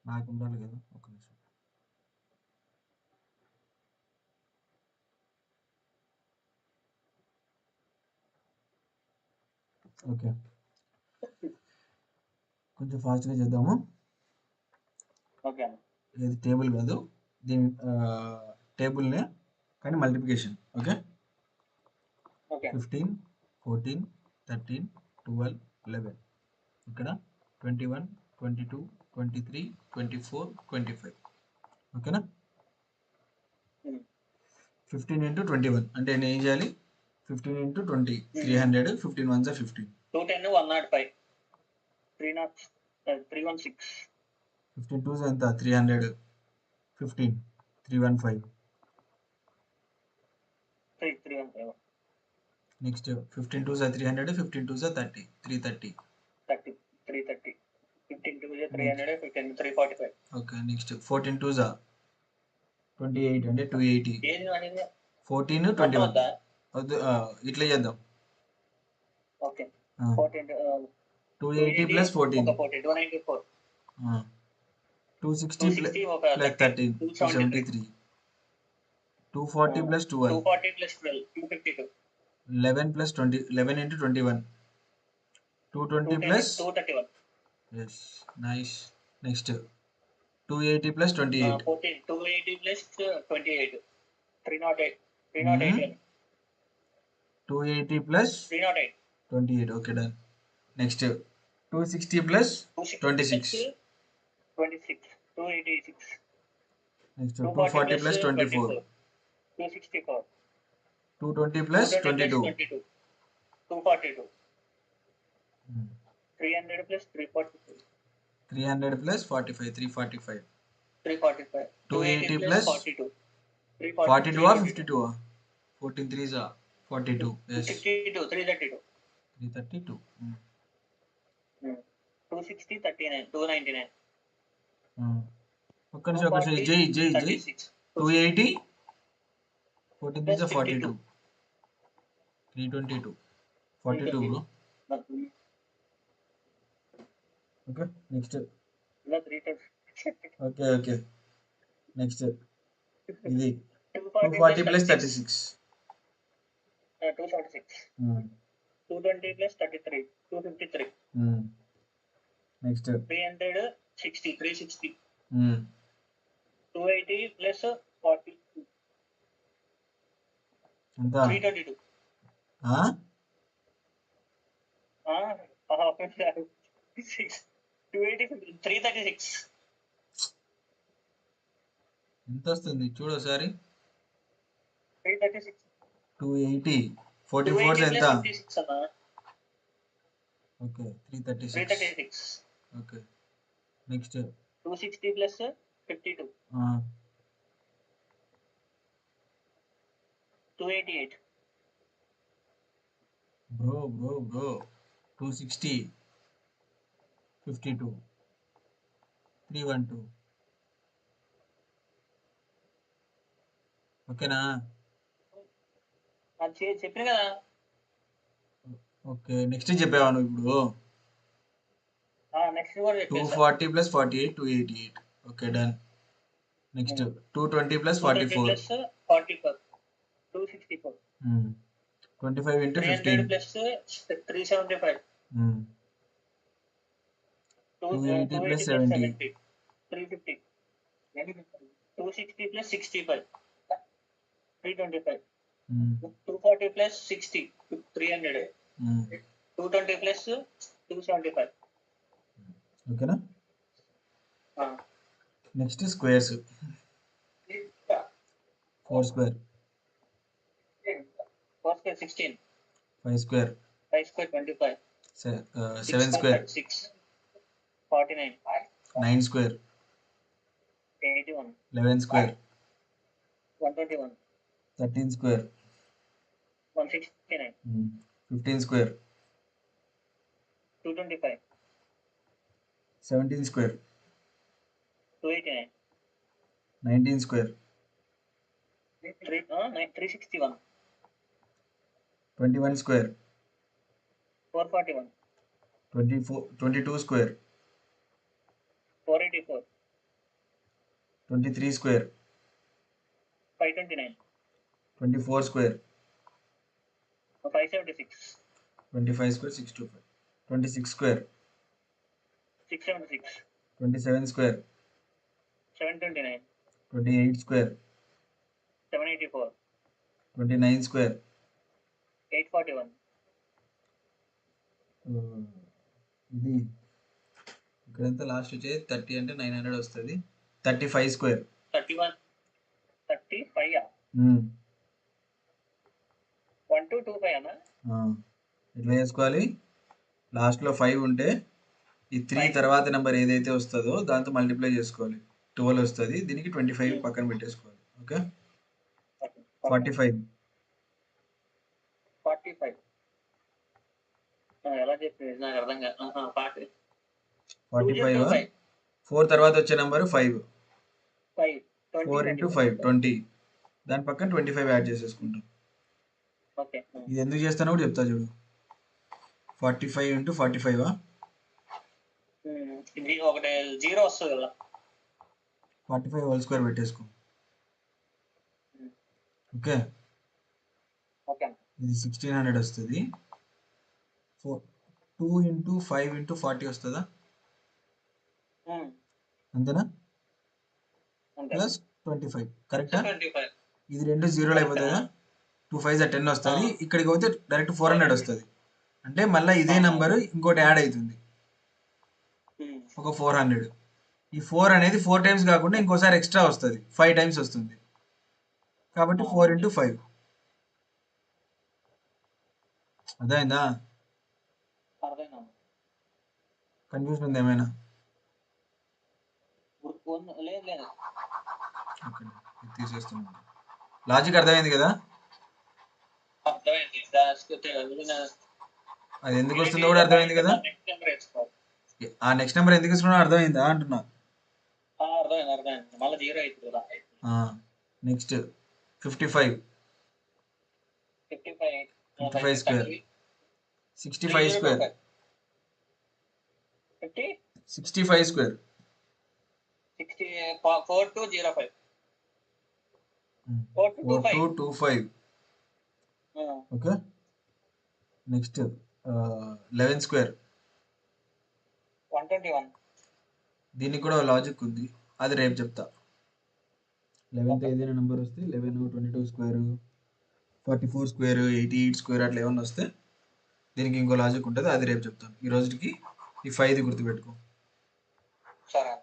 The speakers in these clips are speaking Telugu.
నాకు ఉండాలి కదా ఒక నిమిషం. ఓకే, కొంచెం ఫాస్ట్గా చేద్దాము. ఓకే అన్న. ఇది టేబుల్ కాదు, దీని టేబుల్నే కానీ మల్టిప్లికేషన్. Okay, okay 15, 14, 13, 12, 11. ఇక్కడ 21, 22, 23, 24, 25. ఓకేనా? 15 into 21 అంటే నేను ఏం చేయాలి? 15 into 20 300. 15 ones are 15. 210 105 316 15 twos ఎంత? 300. 15 315. 315 next 15 twos are 300. 15 twos are 30. 330. 330 15 2 300 15 345. Okay, next 14 twos are 28 అంటే 280. ఏది అనేది 14 మొత్తం 21 వద్దా? వద్దు, ఇట్లా చేద్దాం. Okay 14 280 plus 14. ఒక 40 294 260 260 ఒక plus 13 273. 240 plus 12 240 plus 12 252 11 plus 20 11 into 21 220 plus 231 yes, nice. Next 280 plus 28 14 280 plus 28 308 308 280 plus 308 28. Okay, done. Next 260 plus 26 26 286 next 240 plus 24 264 220 plus 22 242 300 plus 345 300 plus 45 345 345 280 plus 42 42 or 52 14 threes are 42. Yes, 52 332 332. 260 39 299 ఒక్క నిమిషం జై 280 14 threes are 42 322 42 bro. Okay, next okay next ఇది 240 plus 36 246 220 plus 33 253 next 360 360 280 plus 40 ఎంత? 322 280 336 ఎంత వస్తుంది చూడు ఒకసారి. 336 280 44 ఎంత? 56 అన్న. Okay 336. 336 okay next 260 plus 52 288 bro 260 52 312. ఓకేనా? చెప్పిన కదా. ఓకే నెక్స్ట్ చెప్పావా నువ్వు ఇప్పుడు? నెక్స్ట్ కూడా 240 plus 48 288. Okay done. Next 220 plus 44 44 264 25 into 15 300 plus 375 280 plus 70 350 260 plus 65 325 240 plus 60 300 220 plus 275. ఓకేనా? Next squares 4 square 16 5 square 25 7 square 6 49 9 square 81 11 square 121 13 square 169 15 square 225 17 square 289 19 square 361 21 square 441 22 square 484 23 square, 529, 24 square, 576, 25 square, 625, 26 square, 676, 27 square, 729, 28 square, 784, 29 square, 841, ఇది ఇక్కడంతా లాస్ట్ వచ్చేది 30 అంటే 900 వస్తుంది. 35 స్క్వేర్, 31, 35, 1225 అన్న. ఎట్లా చేసుకోవాలి? లాస్ట్లో 5 ఉంటే ఈ 3 Five. తర్వాత నెంబర్ ఏదైతే వస్తుందో దాంతో మల్టిప్లై చేసుకోవాలి. 12 వస్తుంది. దీనికి 25 పక్కన పెట్టేసుకోవాలి. ఓకే, 45, 45. ఎలా చెప్పేది నాకు అర్థం కాదు. 45 4 తర్వాత వచ్చే నెంబర్ 5, 5, 4 into 5 20, దాని పక్కన 25 యాడ్ చేసేసుకుంటాం. ఓకే. ఇది ఎందుకు చేస్తానో కూడా చెప్తా చూడు. 45 into 45 ఇది ఒకటి 0 వస్తుంది కదా. 45 హోల్ స్క్వేర్ పెట్టేసుకో. Okay, okay. ఇది 1600 వస్తుంది. 2 into 5 into 40 వస్తుందా? అంతేనా? ప్లస్ 25, కరెక్టా? 25. ఇది రెండు జీరోలు అయిపోతుందా? 2 5 10 వస్తుంది. ఇక్కడికి పోతే డైరెక్ట్ 400 వస్తుంది. అంటే మళ్ళీ ఇదే నంబర్ ఇంకోటి యాడ్ అవుతుంది, ఒక 400. ఈ 4 అనేది 4 టైమ్స్ కాకుండా ఇంకోసారి ఎక్స్ట్రా వస్తుంది, 5 టైమ్స్ వస్తుంది. కాబట్టి 4 into 5. అర్థమైందా? కన్ఫ్యూజన్ ఉంది ఏమైనా? లేదు. ఓకే, తీసేస్తున్నాను. లాజిక్ అర్థమైంది కదా? అర్థమైంది. అది ఎందుకు వస్తుందో కూడా అర్థమైంది కదా? ఆ నెక్స్ట్ నెంబర్ ఎందుకు ఇస్తున్నా అర్థమైందా అంటున్నా. అర్థమైంది. మళ్ళీ 0 అవుతుంది కదా. Next 55, 55 square, 65 square, 65 square, 4205, 4225. Okay, next 11 square. 121. దీనికి కూడా లాజిక్ ఉంది, అది రేపు చెప్తా. 11th ఏదైనా నెంబర్ వస్తే 11, 22 స్క్వేర్, 44 స్క్వేర్, 88 స్క్వేర్ అట్లా ఏమన్నా వస్తే దీనికి ఇంకో లాజిక్ ఉంటుంది, అది రేపు చెప్తాను. ఈ రోజుకి ఈ 5 గుర్తుపెట్టుకో. సరే.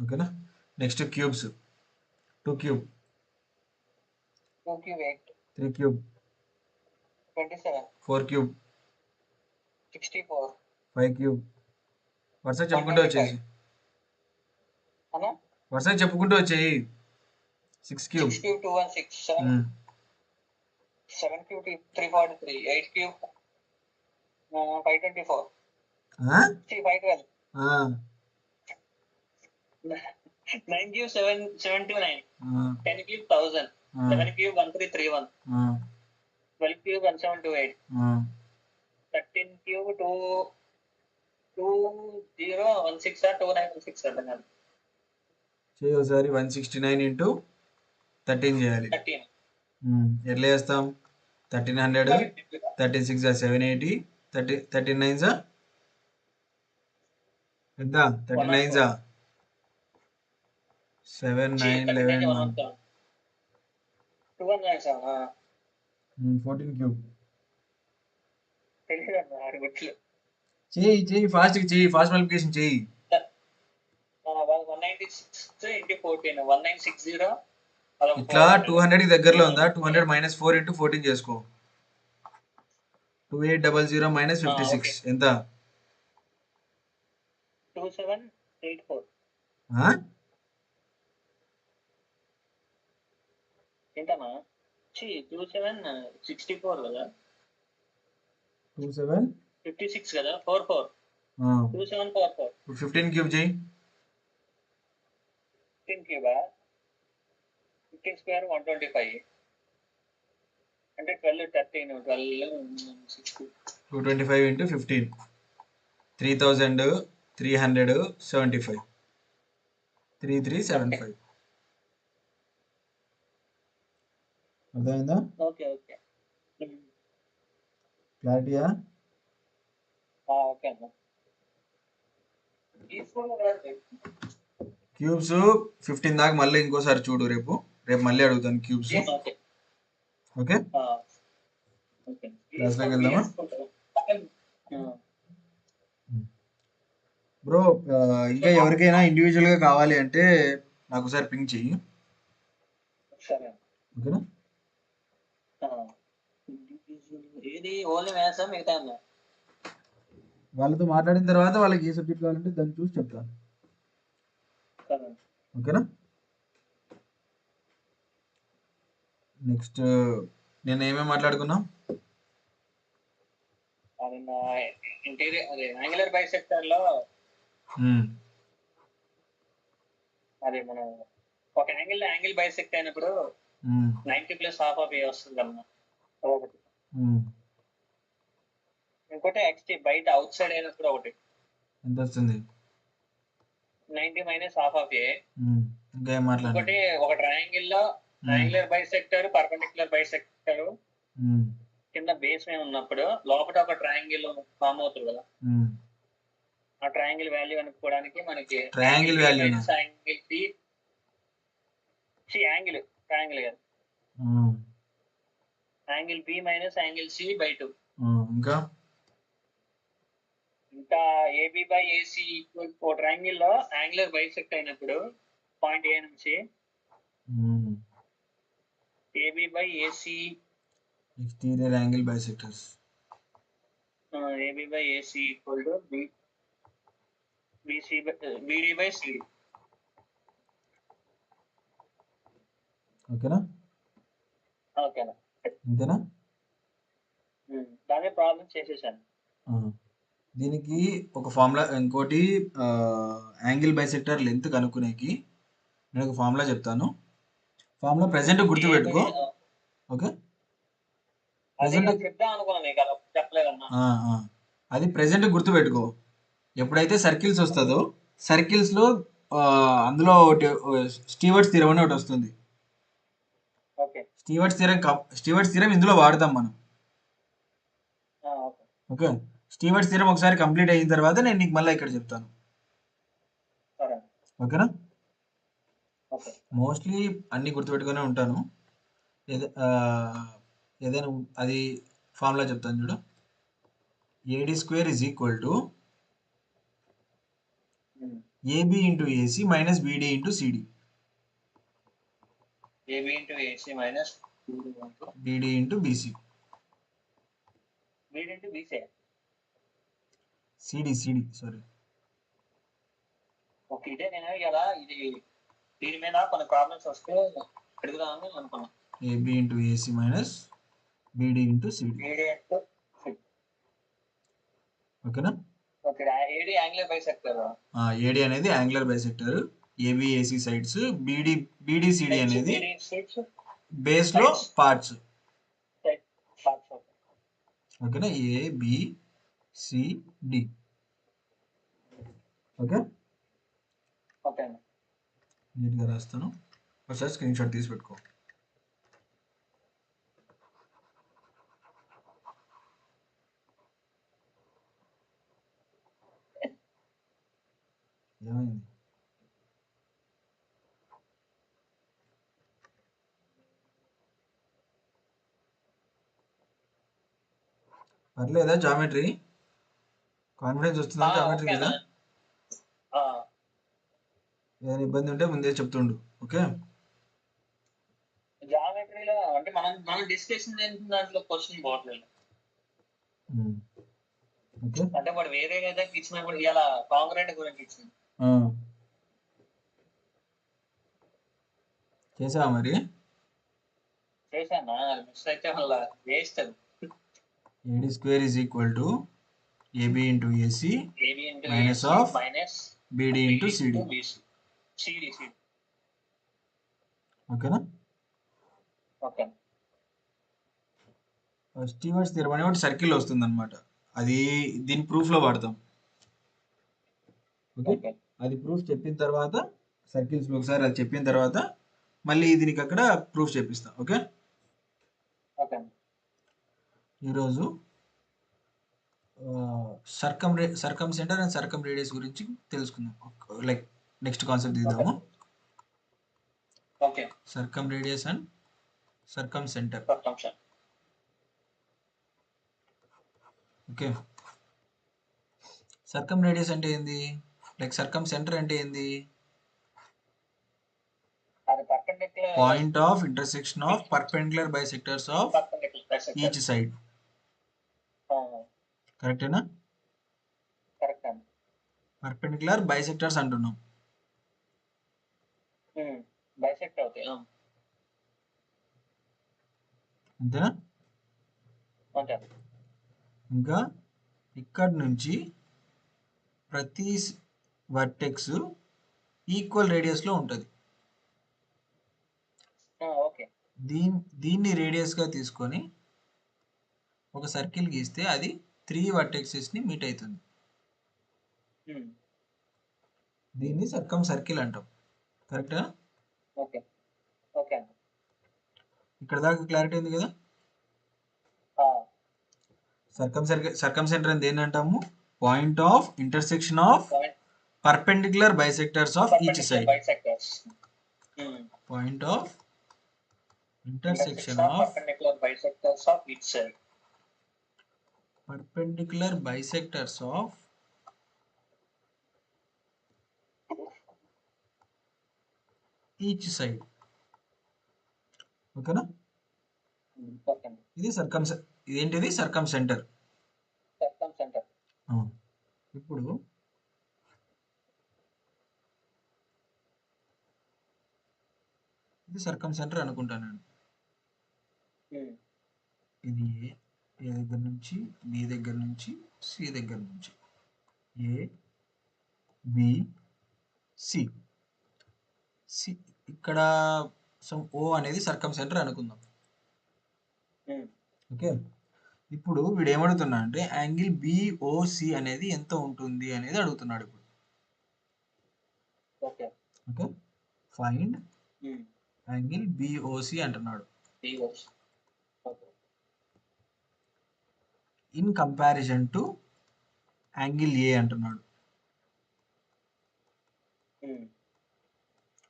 ఓకేనా? Next cubes. 2 cube, 2 cube 8, 3 cube, 27, 4 cube, 64, 5 cube. వరుసగా చెప్పుకుంటూ వచ్చేసి అన్నా వరుసగా చెప్పుకుంటూ వచ్చేయి. 6 cube, 6 cube 216, 7 cube 343, 8 cube 524, 512, 9 cube 729, 10 cube 1000, 7 cube 1331, 12 cube 1728, 13 cube 2016 or 2916 అర్థం కాదు. చేయి ఒకసారి. 169 into 13 చేయాలి. 13. ఎట్లా చేస్తాం? 1300, 36 780, 39 ఎంత? 39 7911, 14 క్యూబ్. తెలియదన్న 6 గుట్లు. చేయి ఫాస్ట్ మల్టిప్లికేషన్ చేయి. 196 into 14, 1960. ఇట్లా 200 కి దగ్గరలో ఉందా? 200 minus 4 into 14 చేసుకో. 2800 minus 56 ఎంత? 2784. ఎంతనా? 2764 కదా. 56 కదా. 44. 2744. 15 క్యూబ్ చేయి. 15 క్యూబ్ 15 స్క్వేర్ 125 అంటే 12 13 60. 225 into 15, 3375, 3375. అర్థమైందా? Okay okay. క్లారిటీయా? ఓకే అన్న. క్యూబ్స్ 15 దాకా మళ్ళీ ఇంకోసారి చూడు, రేపు మళ్ళీ అడుగుతాను క్యూబ్స్. Okay okay, okay. క్లాస్లోకి వెళ్దామా బ్రో? ఇంకా ఎవరికైనా ఇండివిజువల్గా కావాలి అంటే నాకు ఒకసారి పింక్ చెయ్యి, సరే. ఓకేనా? ఏది ఓన్లీ మ్యాథ్స్ మిగతా అన్న? వాళ్ళతో మాట్లాడిన తర్వాత వాళ్ళకి ఏ సబ్జెక్ట్ కావాలంటే దాన్ని చూసి చెప్తాను, సరే. ఓకేనా? నెక్స్ట్ నేను ఏమేమి మాట్లాడుకున్నాం? అది నా ఇంటీరియర్ అదే యాంగులర్ బైసెక్టర్ లో అది మనం ఒక యాంగిల్ బైసెక్ట్ అయినప్పుడు 90 ప్లస్ హాఫ్ ఆఫ్ ఏ వస్తుంది అన్న ఒకటి. ఇంకోటి ఎక్స్టీ బయట అవుట్ సైడ్ అయినప్పుడు ఒకటి ఎంత వస్తుంది? 90 మైనస్ హాఫ్ ఆఫ్ ఏ. ఇంకా ఏం మాట్లాడాలి? ఇంకోటి ఒక ట్రయాంగిల్ లో యాంగులర్ బైసెక్టర్ పర్పెండిక్యులర్ బైసెక్టర్ కింద బేస్ మీద ఉన్నప్పుడు లోపల ఒక ట్రయాంగిల్ ఫామ్ అవుతుంది కదా, ఆ ట్రయాంగిల్ వాల్యూ అనుకోవడానికి మనకి triangle value angle B angle triangle కదా, angle B minus angle C by 2. ఇంకా AB by AC equal O triangle లో యాంగులర్ బైసెక్ట్ అయినప్పుడు పాయింట్ ఏ నుంచి AB by AC exterior angle bisectors AB by AC equal to BC BD by CD. ఓకేనా? ఓకేనా? అంతేనా? దాని ప్రాబ్లం చేసేసాను. దీనికి ఒక ఫార్ములా, ఇంకోటి యాంగిల్ బైసెక్టర్ లెంత్ కనుక్కునేకి నేను ఒక ఫార్ములా చెప్తాను. ఫార్ములా ప్రెసెంట్ గుర్తుపెట్టుకో, ఓకే? అది ప్రెసెంట్ గుర్తుపెట్టుకో. ఎప్పుడైతే సర్కిల్స్ వస్తుందో సర్కిల్స్లో అందులో ఒకటి స్టీవర్ట్స్ థీరం అని ఒకటి వస్తుంది. స్టీవర్ట్స్ థీరం ఇందులో వాడతాం మనం, ఓకే? స్టీవర్ట్స్ థీరం ఒకసారి కంప్లీట్ అయిన తర్వాత నేను నీకు మళ్ళీ ఇక్కడ చెప్తాను, ఓకేనా? మోస్ట్లీ అన్ని గుర్తుపెట్టుకునే ఉంటాను. ఏదైనా అది ఫార్ములా చెప్తాను చూడు. AD square is equal to AB into AC minus BD into CD. AB into AC minus BD into BC. BD into BC. CD sorry. Okay, ఇదే నేను ఇలా ఇది దీని మీద కొన్ని ప్రాబ్లమ్స్ వస్తే అడుగుదామని అనుకున్నాను. AB into AC minus BD into CD. ఓకేనా? Okay, AD angular bisector. AD అనేది angular bisector, AB AC sides, BD CD అనేది బేస్ లో పార్ట్స్. ఓకేనా? A B C D. Okay, okay నీట్గా రాస్తాను, ఒకసారి స్క్రీన్ షాట్ తీసి పెట్టుకో. ఏమైంది? పర్లేదా జామెట్రీ? కాన్ఫిడెన్స్ వస్తుందా జామెట్రీ మీద? ఏదైనా ఇబ్బంది ఉంటే ముందే చెప్తుండు, ఓకే? జామెట్రీలో అంటే మనం డిస్కషన్ దాంట్లో క్వశ్చన్ పోవట్లేదు. ఓకే, అంటే వాడు వేరే ఏదైనా ఇచ్చినప్పుడు ఇలా కాంక్రీట్ గురించి ఇచ్చింది. చేసావా మరి? చేశానా? మిస్ అయితే మళ్ళీ వేస్ట్. అది AD square is equal to AB into AC minus of BD into CD. ఓకేనా? ఓకే. స్టీవర్ట్స్ థీరం అనే ఒకటి సర్కిల్ వస్తుంది అనమాట, అది దీని ప్రూఫ్ లో వాడతాం, ఓకే? అది ప్రూఫ్ చెప్పిన తర్వాత సర్కిల్స్ ఒకసారి అది చెప్పిన తర్వాత మళ్ళీ దీనికి అక్కడ ప్రూఫ్ చెప్పిస్తాం, ఓకే? ఓకే ఈరోజు circum centre and circum radius గురించి తెలుసుకుందాం. లైక్ నెక్స్ట్ కాన్సెప్ట్ తీద్దాము. Okay circum radius and circum centre. Okay, circum radius అంటే ఏంది, లైక్ సర్కమ్ సెంటర్ అంటే ఏంది? Point of intersection of perpendicular bisectors of each side. కరెక్టేనా? పర్పెండిక్యులర్ బైసెక్టర్స్ అంటున్నాం. బైసెక్ట్ అవుతాయి అంతేనా? ఇంకా ఇక్కడ నుంచి ప్రతి వర్టెక్స్ ఈక్వల్ రేడియస్లో ఉంటుంది. దీన్ని రేడియస్గా తీసుకొని ఒక సర్కిల్ గీస్తే అది 3 వర్టెక్సెస్ని మీట్ అవుతుంది. దీన్ని సర్కమ్ సర్కిల్ అంటాం. కరెక్టా? ఇక్కడ దాకా క్లారిటీ ఉంది కదా? సర్కమ్ సెంటర్ అని దేన్ని అంటాము? Point of intersection of perpendicular bisectors of each side. Point of intersection of perpendicular bisectors of each side. ఓకేనా? ఇది ఇదేంటిది? సర్కమ్ సెంటర్. ఇప్పుడు ఇది సర్కమ్ సెంటర్ అనుకుంటాను. ఇది ఏ దగ్గర నుంచి, బి దగ్గర నుంచి, సి దగ్గర నుంచి, ఏ బి సి. ఇక్కడ ఓ అనేది సర్కమ్ సెంటర్ అనుకుందాం. ఓకే, ఇప్పుడు వీడు ఏమడుగుతున్నా అంటే యాంగిల్ బిఓసి అనేది ఎంత ఉంటుంది అనేది అడుగుతున్నాడు. ఇప్పుడు ఓకే, ఫైండ్ యాంగిల్ బిఓసి అంటున్నాడు. In comparison to angle A అంటున్నాడు.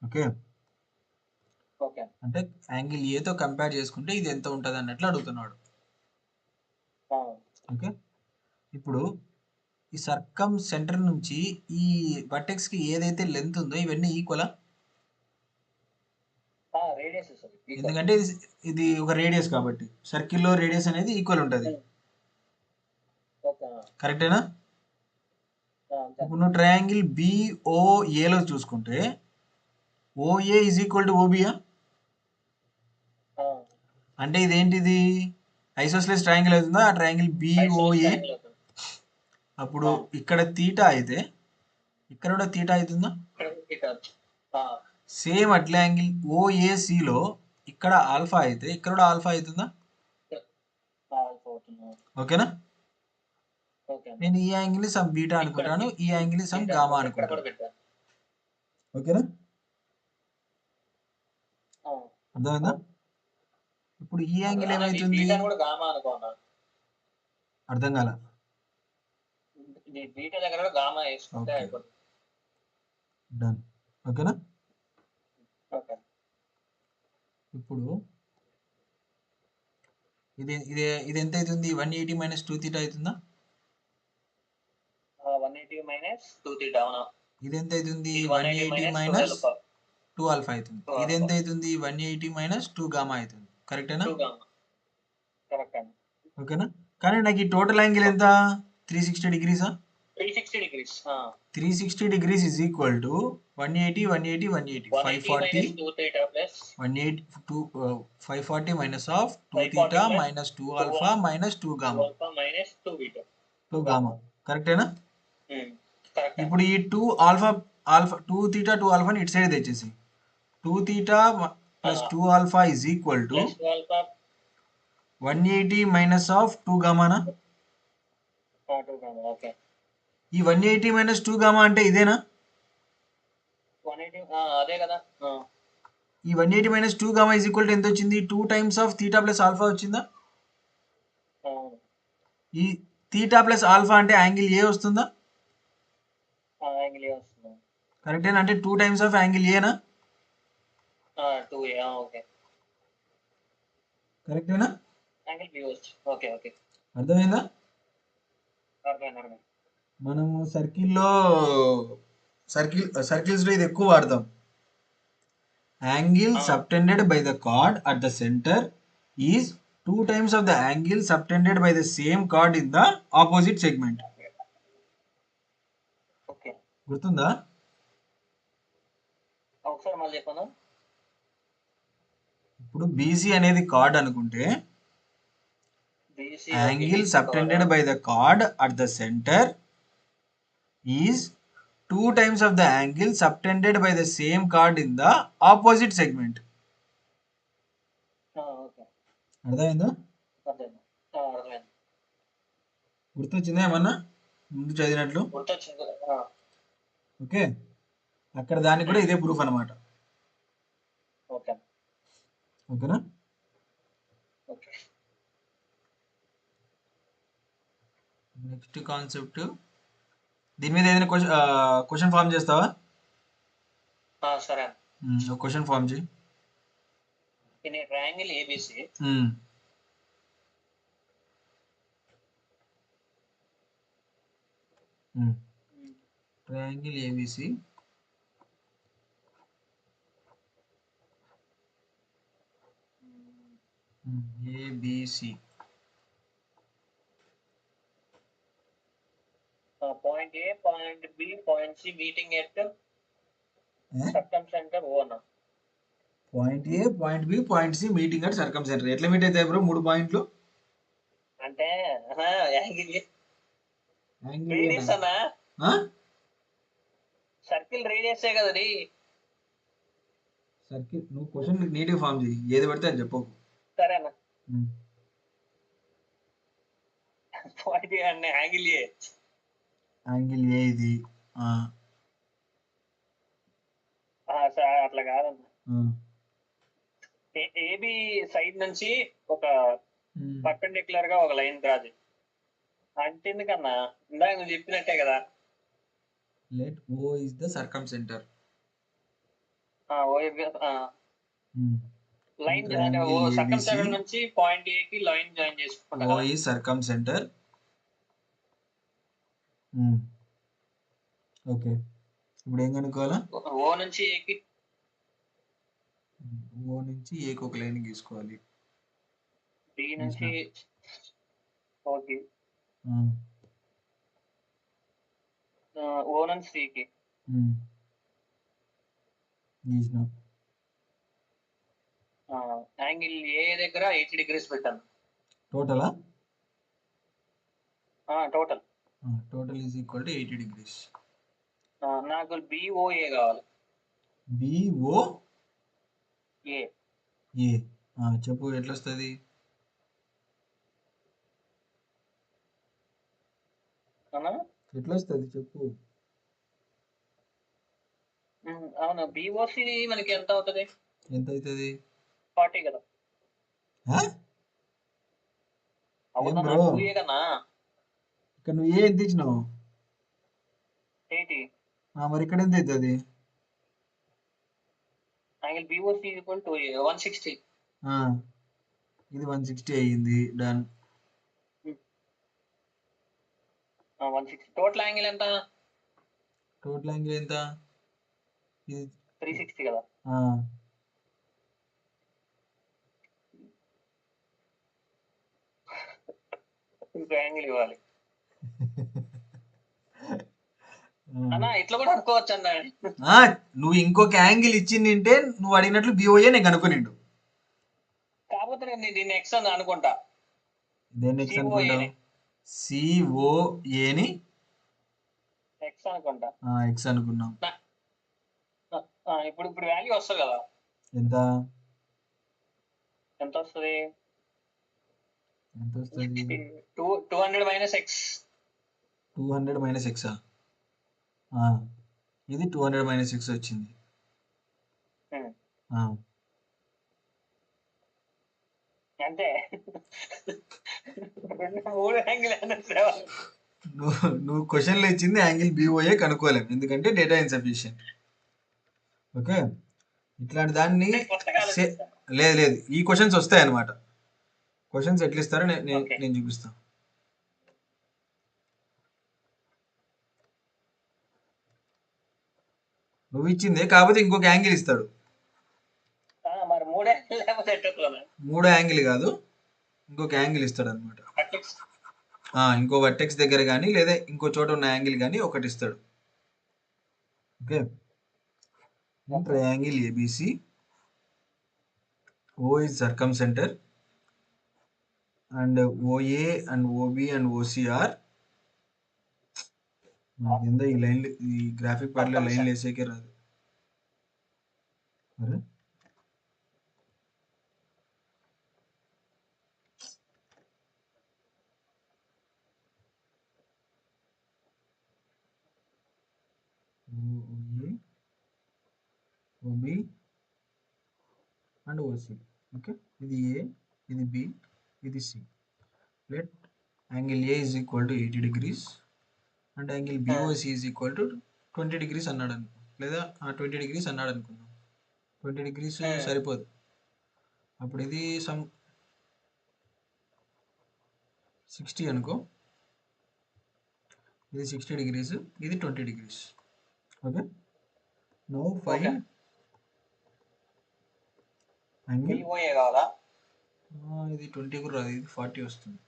ఓకే, అంటే యాంగిల్ ఏతో కంపేర్ చేసుకుంటే ఇది ఎంత ఉంటుంది అన్నట్లు అడుగుతున్నాడు. ఓకే, ఇప్పుడు ఈ సర్కమ్ సెంటర్ నుంచి ఈ వర్టెక్స్ కి ఏదైతే లెంత్ ఉందో ఇవన్నీ ఈక్వలా? ఎందుకంటే ఇది ఒక రేడియస్ కాబట్టి సర్కిల్లో రేడియస్ అనేది ఈక్వల్ ఉంటుంది. కరెక్టేనా? ఇప్పుడు నువ్వు ట్రయాంగిల్ బిఓఏలో చూసుకుంటే ఓఏ ఈజ్ ఈక్వల్ టు ఓబియా? అంటే ఇదేంటిది? ఐసోస్లెస్ ట్రయాంగిల్ అవుతుందా ఆ ట్రయాంగిల్ బిఓఏ? అప్పుడు ఇక్కడ తీటా అయితే ఇక్కడ కూడా తీటా అవుతుందా? సేమ్ అట్లా యాంగిల్ ఓఏసిలో ఇక్కడ ఆల్ఫా అయితే ఇక్కడ కూడా ఆల్ఫా అవుతుందా? ఓకేనా? నేను ఈ యాంగిల్ ని సమ్ బీటా అనుకుంటాను, ఈ యాంగిల్ ని సమ్ గామా అనుకుంటాను. ఓకేనా? అర్థమైందా? ఇప్పుడు ఈ యాంగిల్ ఏమైతుంది? అర్థం కాల. డన్. ఓకేనా? ఇప్పుడు ఇది ఎంత అవుతుంది? 180 మైనస్ 2 తీటా అవుతుందా? 180 మైనస్ 2 తీటా. ఇది ఎంత అవుతుంది? 180 మైనస్ 2 ఆల్ఫా అవుతుంది. ఇది ఎంత అవుతుంది? 180 మైనస్ 2 గామా అవుతుంది. కరెక్టేనా? ఓకేనా? కానీ నాకు ఈ టోటల్ యాంగిల్ ఎంత? 360 డిగ్రీసా? 360 degrees is equal to 180 180 180 540 180 540 minus of 2 theta minus 2 alpha minus 2 gamma 2 gamma. కరెక్టేనా? ఇప్పుడు ఈ 2 ఆల్ఫా 2 theta 2 alpha ని ఇటు సైడ్ తెచ్చేసి 2 theta plus 2 alpha is equal to 180 minus of 2 gamma నా? ఈ 180 మైనస్ 2 గామా అంటే ఇదేనా? అదే కదా. ఈ 180 minus 2 gamma is equal to ఎంత వచ్చింది? 2 times of theta plus alpha వచ్చిందా? ఈ థీటా ప్లస్ ఆల్ఫా అంటే యాంగిల్ ఏ వస్తుందా? కరెక్టేనా? అంటే 2 టైమ్స్ ఆఫ్ యాంగిల్ ఏనా? కరెక్టేనా? అర్థమైందా? మనము సర్కిల్స్ లో ఇది ఎక్కువ వాడతాం. Angle subtended by the card at the centre is 2 times of the angle subtended by the same chord in the opposite segment. గుర్తుందా? ఇప్పుడు బీసీ అనేది కార్డ్ అనుకుంటే angle subtended by the card at the centre is 2 times of the angle subtended by the same chord in the opposite segment. అర్థమైందా? గుర్తొచ్చిందా ఏమన్నా ముందు చదివినట్లు? ఓకే, అక్కడ దానికి కూడా ఇదే ప్రూఫ్ అనమాట. ఓకేనా? నెక్స్ట్ కాన్సెప్ట్, దీని మీద ఏదైనా క్వశ్చన్ ఫామ్ చేస్తావా? సరే, క్వశ్చన్ ఫామ్ చేయి. In a triangle ABC triangle ABC ABC point A, point B, point C meeting at circumcenter O అన్న. Point A, point B, point C meeting at circumcentre. ఎట్లా మీట్ అవుతాయి బ్రో 3 పాయింట్లు? అంటే యాంగిల్ రేడియస్ అన్నా, సర్కిల్ రేడియసే కదది. సర్కిల్ నువ్వు క్వశ్చన్ నీట్గా ఫామ్ చేయి, ఏది పడితే అది చెప్పకు. సరేనా? పాయింట్ ఏ అన్న యాంగిల్ ఏ, యాంగిల్ ఏ ఇది. అట్లా కాదన్న. ఏబి సైడ్ నుంచి ఒక పర్పెండిక్యులర్ గా ఒక లైన్ రాదు. అంతెందుకన్నా, ఇందాక నువ్వు చెప్పినట్టే కదా. Let O is the circumcenter. Line circumcentre నుంచి పాయింట్ ఏ కి లైన్ జాయిన్ చేసుకుంటా. O is circumcenter. ఓకే, ఇప్పుడు ఏం కనుక్కోవాలా? O నుంచి A కి, O నుంచి A కి ఒక లైన్ గీసుకోవాలి. B నుంచి ఓకే, O నుంచి C కి గీసినా. యాంగిల్ ఏ దగ్గర 80 degrees పెట్టాను. టోటలా? Total is equal to 80 degrees. నాకు BOA కావాలి. BOA చెప్పు ఎట్లా వస్తుంది? ఎట్లా వస్తుంది చెప్పు. అవును, BOC మనకి ఎంత అవుతుంది? ఎంత అవుతుంది? 40 కదా. అవునా? కన్నా ఇక్కడ నువ్వు ఏ ఎంత ఇచ్చినావు? 80. మరి ఇక్కడ ఎంత అవుతుంది? Angle BOC equal to 160. ఇది 160 అయ్యింది. డన్. 160. టోటల్ యాంగిల్ ఎంత? టోటల్ యాంగిల్ ఎంత? ఇది 360 కదా. ఇంకో యాంగిల్ ఇవ్వాలి అన్నా, ఇట్లా కూడా అనుకోవచ్చు అన్న. నువ్వు ఇంకొక యాంగిల్ ఇచ్చిందంటే నువ్వు అడిగినట్లు BOA నేను కనుక్కునిండు. కాకపోతే నేను దీన్ని ఎక్స్ అని అనుకుంటా. దేన్ని ఎక్స్ అనుకుంటావు? COA ని ఎక్స్ అనుకుంటా. ఎక్స్ అనుకున్నాం. ఇప్పుడు వాల్యూ వస్తుంది కదా. ఎంత వస్తుంది? 200 - x. 200 - x. ఇది 200 - x వచ్చింది. అంతే మూడు యాంగిల్ నువ్వు క్వశ్చన్లో ఇచ్చింది యాంగిల్ బిఓఏ కనుక్కోలేం, ఎందుకంటే డేటా ఇన్సఫిషియెంట్. ఓకే, ఇట్లాంటి దాన్ని లేదు లేదు ఈ క్వశ్చన్స్ వస్తాయి అన్నమాట. క్వశ్చన్స్ ఎట్లా ఇస్తారో నేను చూపిస్తాను. నువ్వు ఇచ్చిందే, కాకపోతే ఇంకొక యాంగిల్ ఇస్తాడు. మూడో యాంగిల్ కాదు, ఇంకొక యాంగిల్ ఇస్తాడు అనమాట. ఇంకో వర్టెక్స్ దగ్గర కానీ లేదా ఇంకో చోట ఉన్న యాంగిల్ కానీ ఒకటి ఇస్తాడు. Okay, triangle ABC, O is circumcenter and OA and OB and OCR. నాకింద ఈ లైన్, ఈ గ్రాఫిక్ ప్యాడ్లో లైన్లు వేసేకే రాదు. అరే OA, OB and OC. Okay, ఇది A, ఇది B, ఇది C. Let angle A is equal to 80 degrees and angle BOC is equal to 20 degrees అన్నాడు అనుకో, లేదా 20 degrees అన్నాడు అనుకుందాం. 20 degrees సరిపోదు. అప్పుడు ఇది సమ్ 60 అనుకో, ఇది 60 degrees, ఇది 20 degrees. Okay, now find angle. ఇది 20 కూడా రాదు, ఇది 40 వస్తుంది.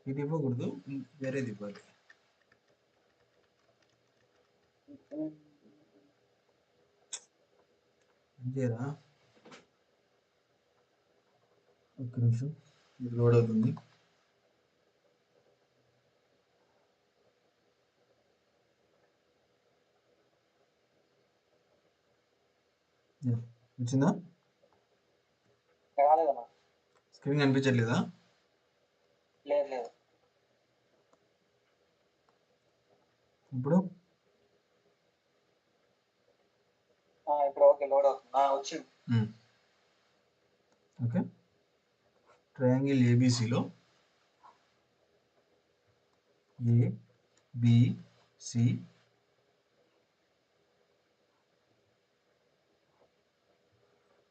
ఇది ఇవ్వకూడదు, వేరేది ఇవ్వాలి. అంతేరా, ఒక్క నిమిషం, ఇది లోడ్ అవుతుంది. వచ్చిందా? స్క్రీన్ కనిపించట్లేదా? ఇప్పుడు ఓకే, ట్రయాంగిల్ ఏబిసిలో ABC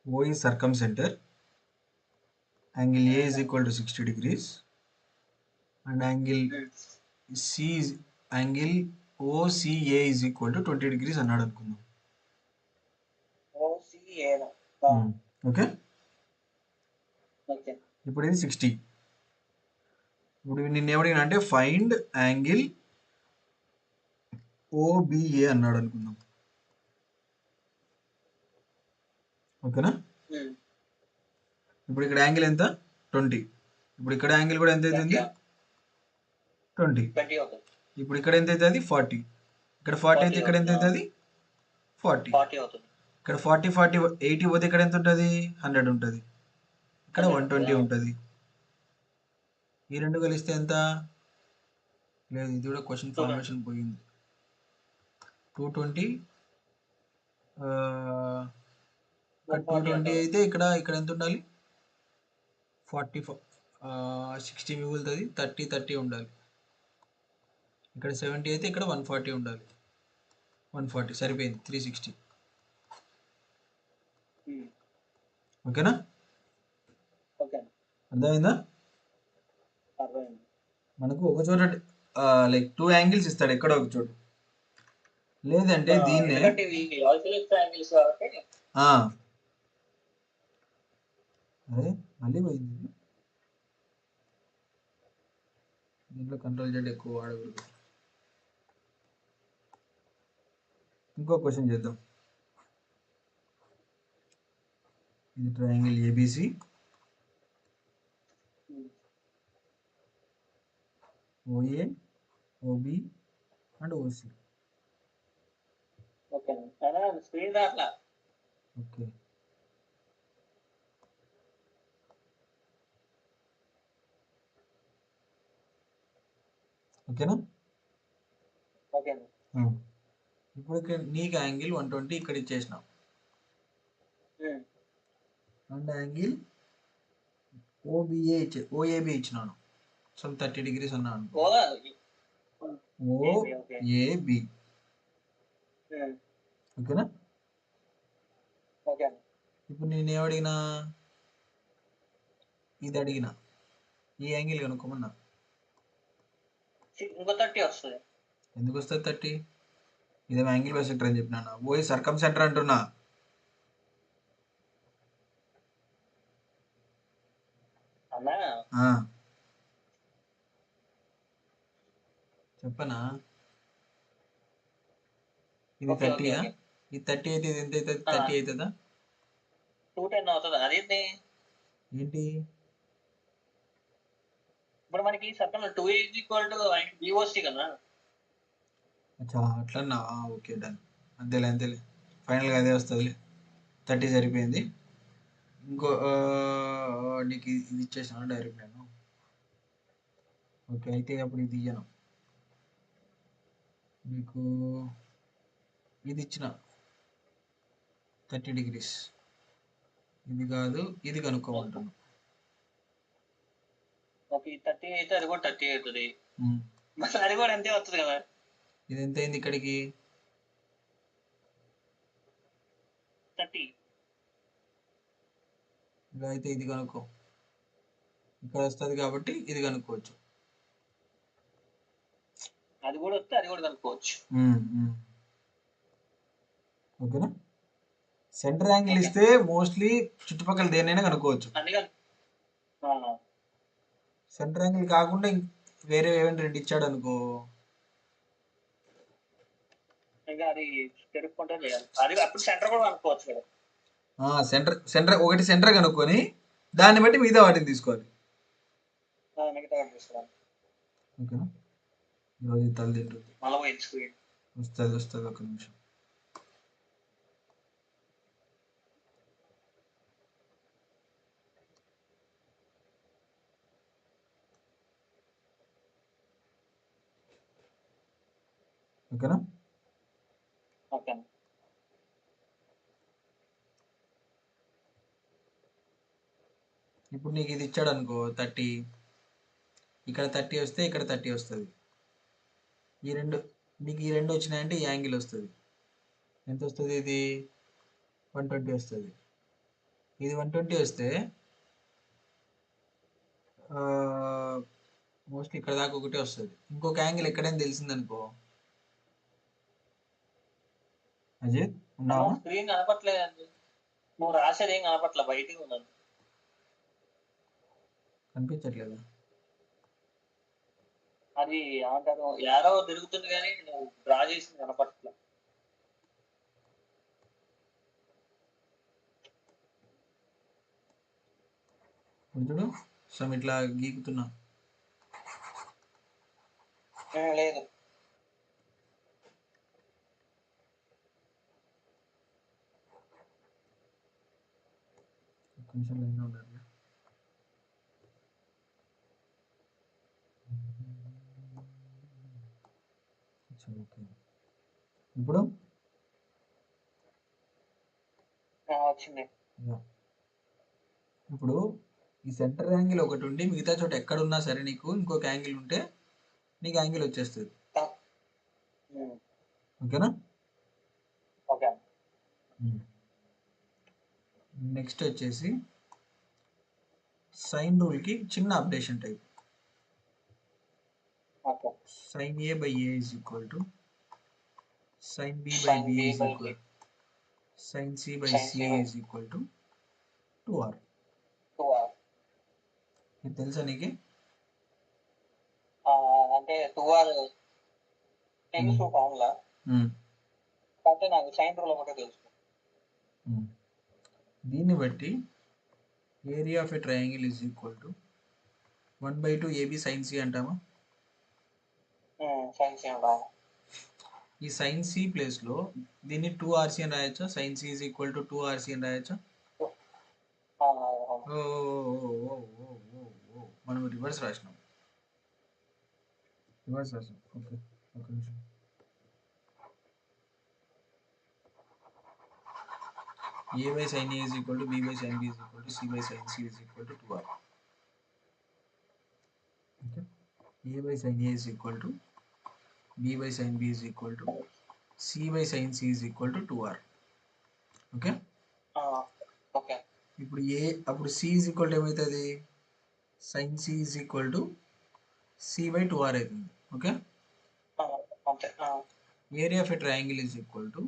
O is circumcenter, angle A is equal to 60 degrees and angle C is angle OCA is equal to 20 degrees అన్నాడు అనుకుందాం. ఓకే, ఇప్పుడు ఇది 60. ఇప్పుడు నిన్న ఏమడిగినా అంటే ఫైండ్ యాంగిల్ OBA అన్నాడు అనుకుందాం. ఓకేనా, ఇప్పుడు ఇక్కడ యాంగిల్ ఎంత? 20. ఇప్పుడు ఇక్కడ యాంగిల్ కూడా ఎంత అవుతుంది? 20. ఇప్పుడు ఇక్కడ ఎంత అవుతుంది? 40. ఇక్కడ 40 అయితే ఇక్కడ ఎంత అవుతుంది? 40. ఇక్కడ 40 40 80 పోతే ఇక్కడ ఎంత ఉంటుంది? 100 ఉంటుంది. ఇక్కడ 120 ఉంటుంది. ఈ రెండు కలిస్తే ఎంత? లేదు, ఇది కూడా క్వశ్చన్ ఫార్మేషన్ పోయింది. 220 220 అయితే ఇక్కడ ఎంత ఉండాలి? 40 60 మిగులుతుంది, 30 30 ఉండాలి. ఇక్కడ 70 అయితే ఇక్కడ 140 ఉండాలి. 140 సరిపోయింది, 360. ఓకేనా, అర్థమైందా? మనకు ఒక చోట లైక్ 2 యాంగిల్స్ ఇస్తాడు ఎక్కడ ఒక చోటు, లేదంటే దీన్నే అరే మళ్ళీ పోయింది. దీంట్లో కంట్రోల్ జెడ్ ఎక్కువ వాడకూడదు. ఇంకో క్వశ్చన్ చేద్దాం. ఇది triangle ABC, OA, OB and OC. Okay, ఓకేనా? ఇప్పుడు ఇక్కడ నీకు యాంగిల్ 120 ఇక్కడ ఇచ్చేసినావు. అండ్ యాంగిల్ ఓఏబి ఇచ్చినాను. సో 30 degrees అన్నాను. ఓఏబి ఓకేనా? ఇప్పుడు నేను ఏమడిగినా, ఇది అడిగినా, ఈ యాంగిల్ కనుక్కోమన్నా. ఇంకో 30 వస్తుంది. ఎందుకు వస్తుంది 30? ఇదేమో యాంగిల్ బైసెక్టర్ అని చెప్పినా. ఓయి సర్కమ్ సెంటర్ అంటున్నా. చెప్పనా? ఇది 30. ఇది 30 అయితే ఇది ఎంత అవుతుంది? 30 అవుతుందా? 210 అవుతుంది. అదేంటి ఏంటి ఇప్పుడు మనకి సర్కల్ 2A = BOC కదా. అచ్చా అట్లన్నా. Okay done. అంతేలే ఫైనల్గా అదే వస్తుంది. 30 సరిపోయింది. ఇంకో నీకు ఇది ఇచ్చేసాను డైరెక్ట్ నేను. ఓకే అయితే అప్పుడు ఇది ఇయ్యను మీకు. ఇది ఇచ్చిన 30 degrees. ఇది కాదు, ఇది కనుక్కోమంటాను. ఓకే 30 అయితే అది కూడా 30 అవుతుంది. అది కూడా అంతే వస్తుంది కదా. ఇది ఎంత అయింది ఇక్కడికి? 30. ఇలా అయితే ఇది కనుక్కో. ఇక్కడ వస్తుంది కాబట్టి ఇది కనుక్కోవచ్చు. అది కూడా వస్తే అది కూడా కనుక్కోవచ్చు. ఓకేనా? సెంటర్ యాంగిల్ ఇస్తే మోస్ట్లీ చుట్టుపక్కల దేనైనా కనుక్కోవచ్చు. సెంటర్ యాంగిల్ కాకుండా వేరే ఏమైనా 2 ఇచ్చాడు అనుకో, అది తిరుక్కుంటే చేయాలి. అది అప్పుడు సెంటర్ కూడా కనుక్కోవచ్చు కదా. సెంటర్ ఒకటి సెంటర్ కనుక్కొని దాన్ని బట్టి మిగతా వాటిని తీసుకోవాలి. ఓకేనా? ఈరోజు తల తింటుంది. వస్తుంది ఒక నిమిషం. ఓకేనా? ఇప్పుడు నీకు ఇది ఇచ్చాడు అనుకో 30, ఇక్కడ 30 వస్తే ఇక్కడ 30 వస్తుంది. నీకు ఈ రెండు వచ్చినాయంటే ఈ యాంగిల్ వస్తుంది. ఎంత వస్తుంది? ఇది 120 వస్తుంది. ఇది 120 వస్తే మోస్ట్లీ ఇక్కడ దాకా ఒకటే వస్తుంది. ఇంకొక యాంగిల్ ఎక్కడైనా తెలిసిందనుకో. అజిత్ ఉన్నావా? స్క్రీన్ కనపట్లేదండి. నువ్వు రాసేది ఏం కనపట్లే, బయటికి ఉన్నాను. కనిపించట్లేదా? అది ఏమంటారు, యారో తిరుగుతుంది కానీ నువ్వు డ్రా చేసింది కనపట్లే. చూడు సమ్ ఇట్లా గీకుతున్నా. లేదు. కొంచెం లైన్లో ఉండాలి. ఓకే ఇప్పుడు వచ్చింది. ఇప్పుడు ఈ సెంటర్ యాంగిల్ ఒకటి ఉండి మిగతా చోట ఎక్కడ ఉన్నా సరే నీకు ఇంకొక యాంగిల్ ఉంటే నీకు యాంగిల్ వచ్చేస్తుంది. ఓకేనా? ఓకే. నెక్స్ట్ వచ్చేసి సైన్ రూల్కి చిన్న updation type. sin a by a is equal to sin b by b is equal sin c by c is equal to 2r. ఇది తెలుసా నీకు? అంటే 2r తెలుసు ఫార్ములా, అంటే నాకు సైన్ రూల్ ఒకటే తెలుసు. దీన్ని బట్టి area of a triangle is equal to 1/2 AB sin c అంటామా? ఈ సైన్ సి ప్లేస్ లో దీన్ని 2RC అని రాయొచ్చా? Sine C is equal to 2RC అని రాయొచ్చా? మనం రివర్స్ రాసినాం. ఓకే ఒక నిమిషం. A by sin A is equal to B by sin B is equal to C by sin C is equal to 2R. Okay. A by sin A is equal to B by sin B is equal to C by sin C is equal to 2R. Okay okay ఇప్పుడు అప్పుడు C is equal to ఏమవుతుంది sin C is equal to C by 2R అవుతుంది. Okay area of a triangle is equal to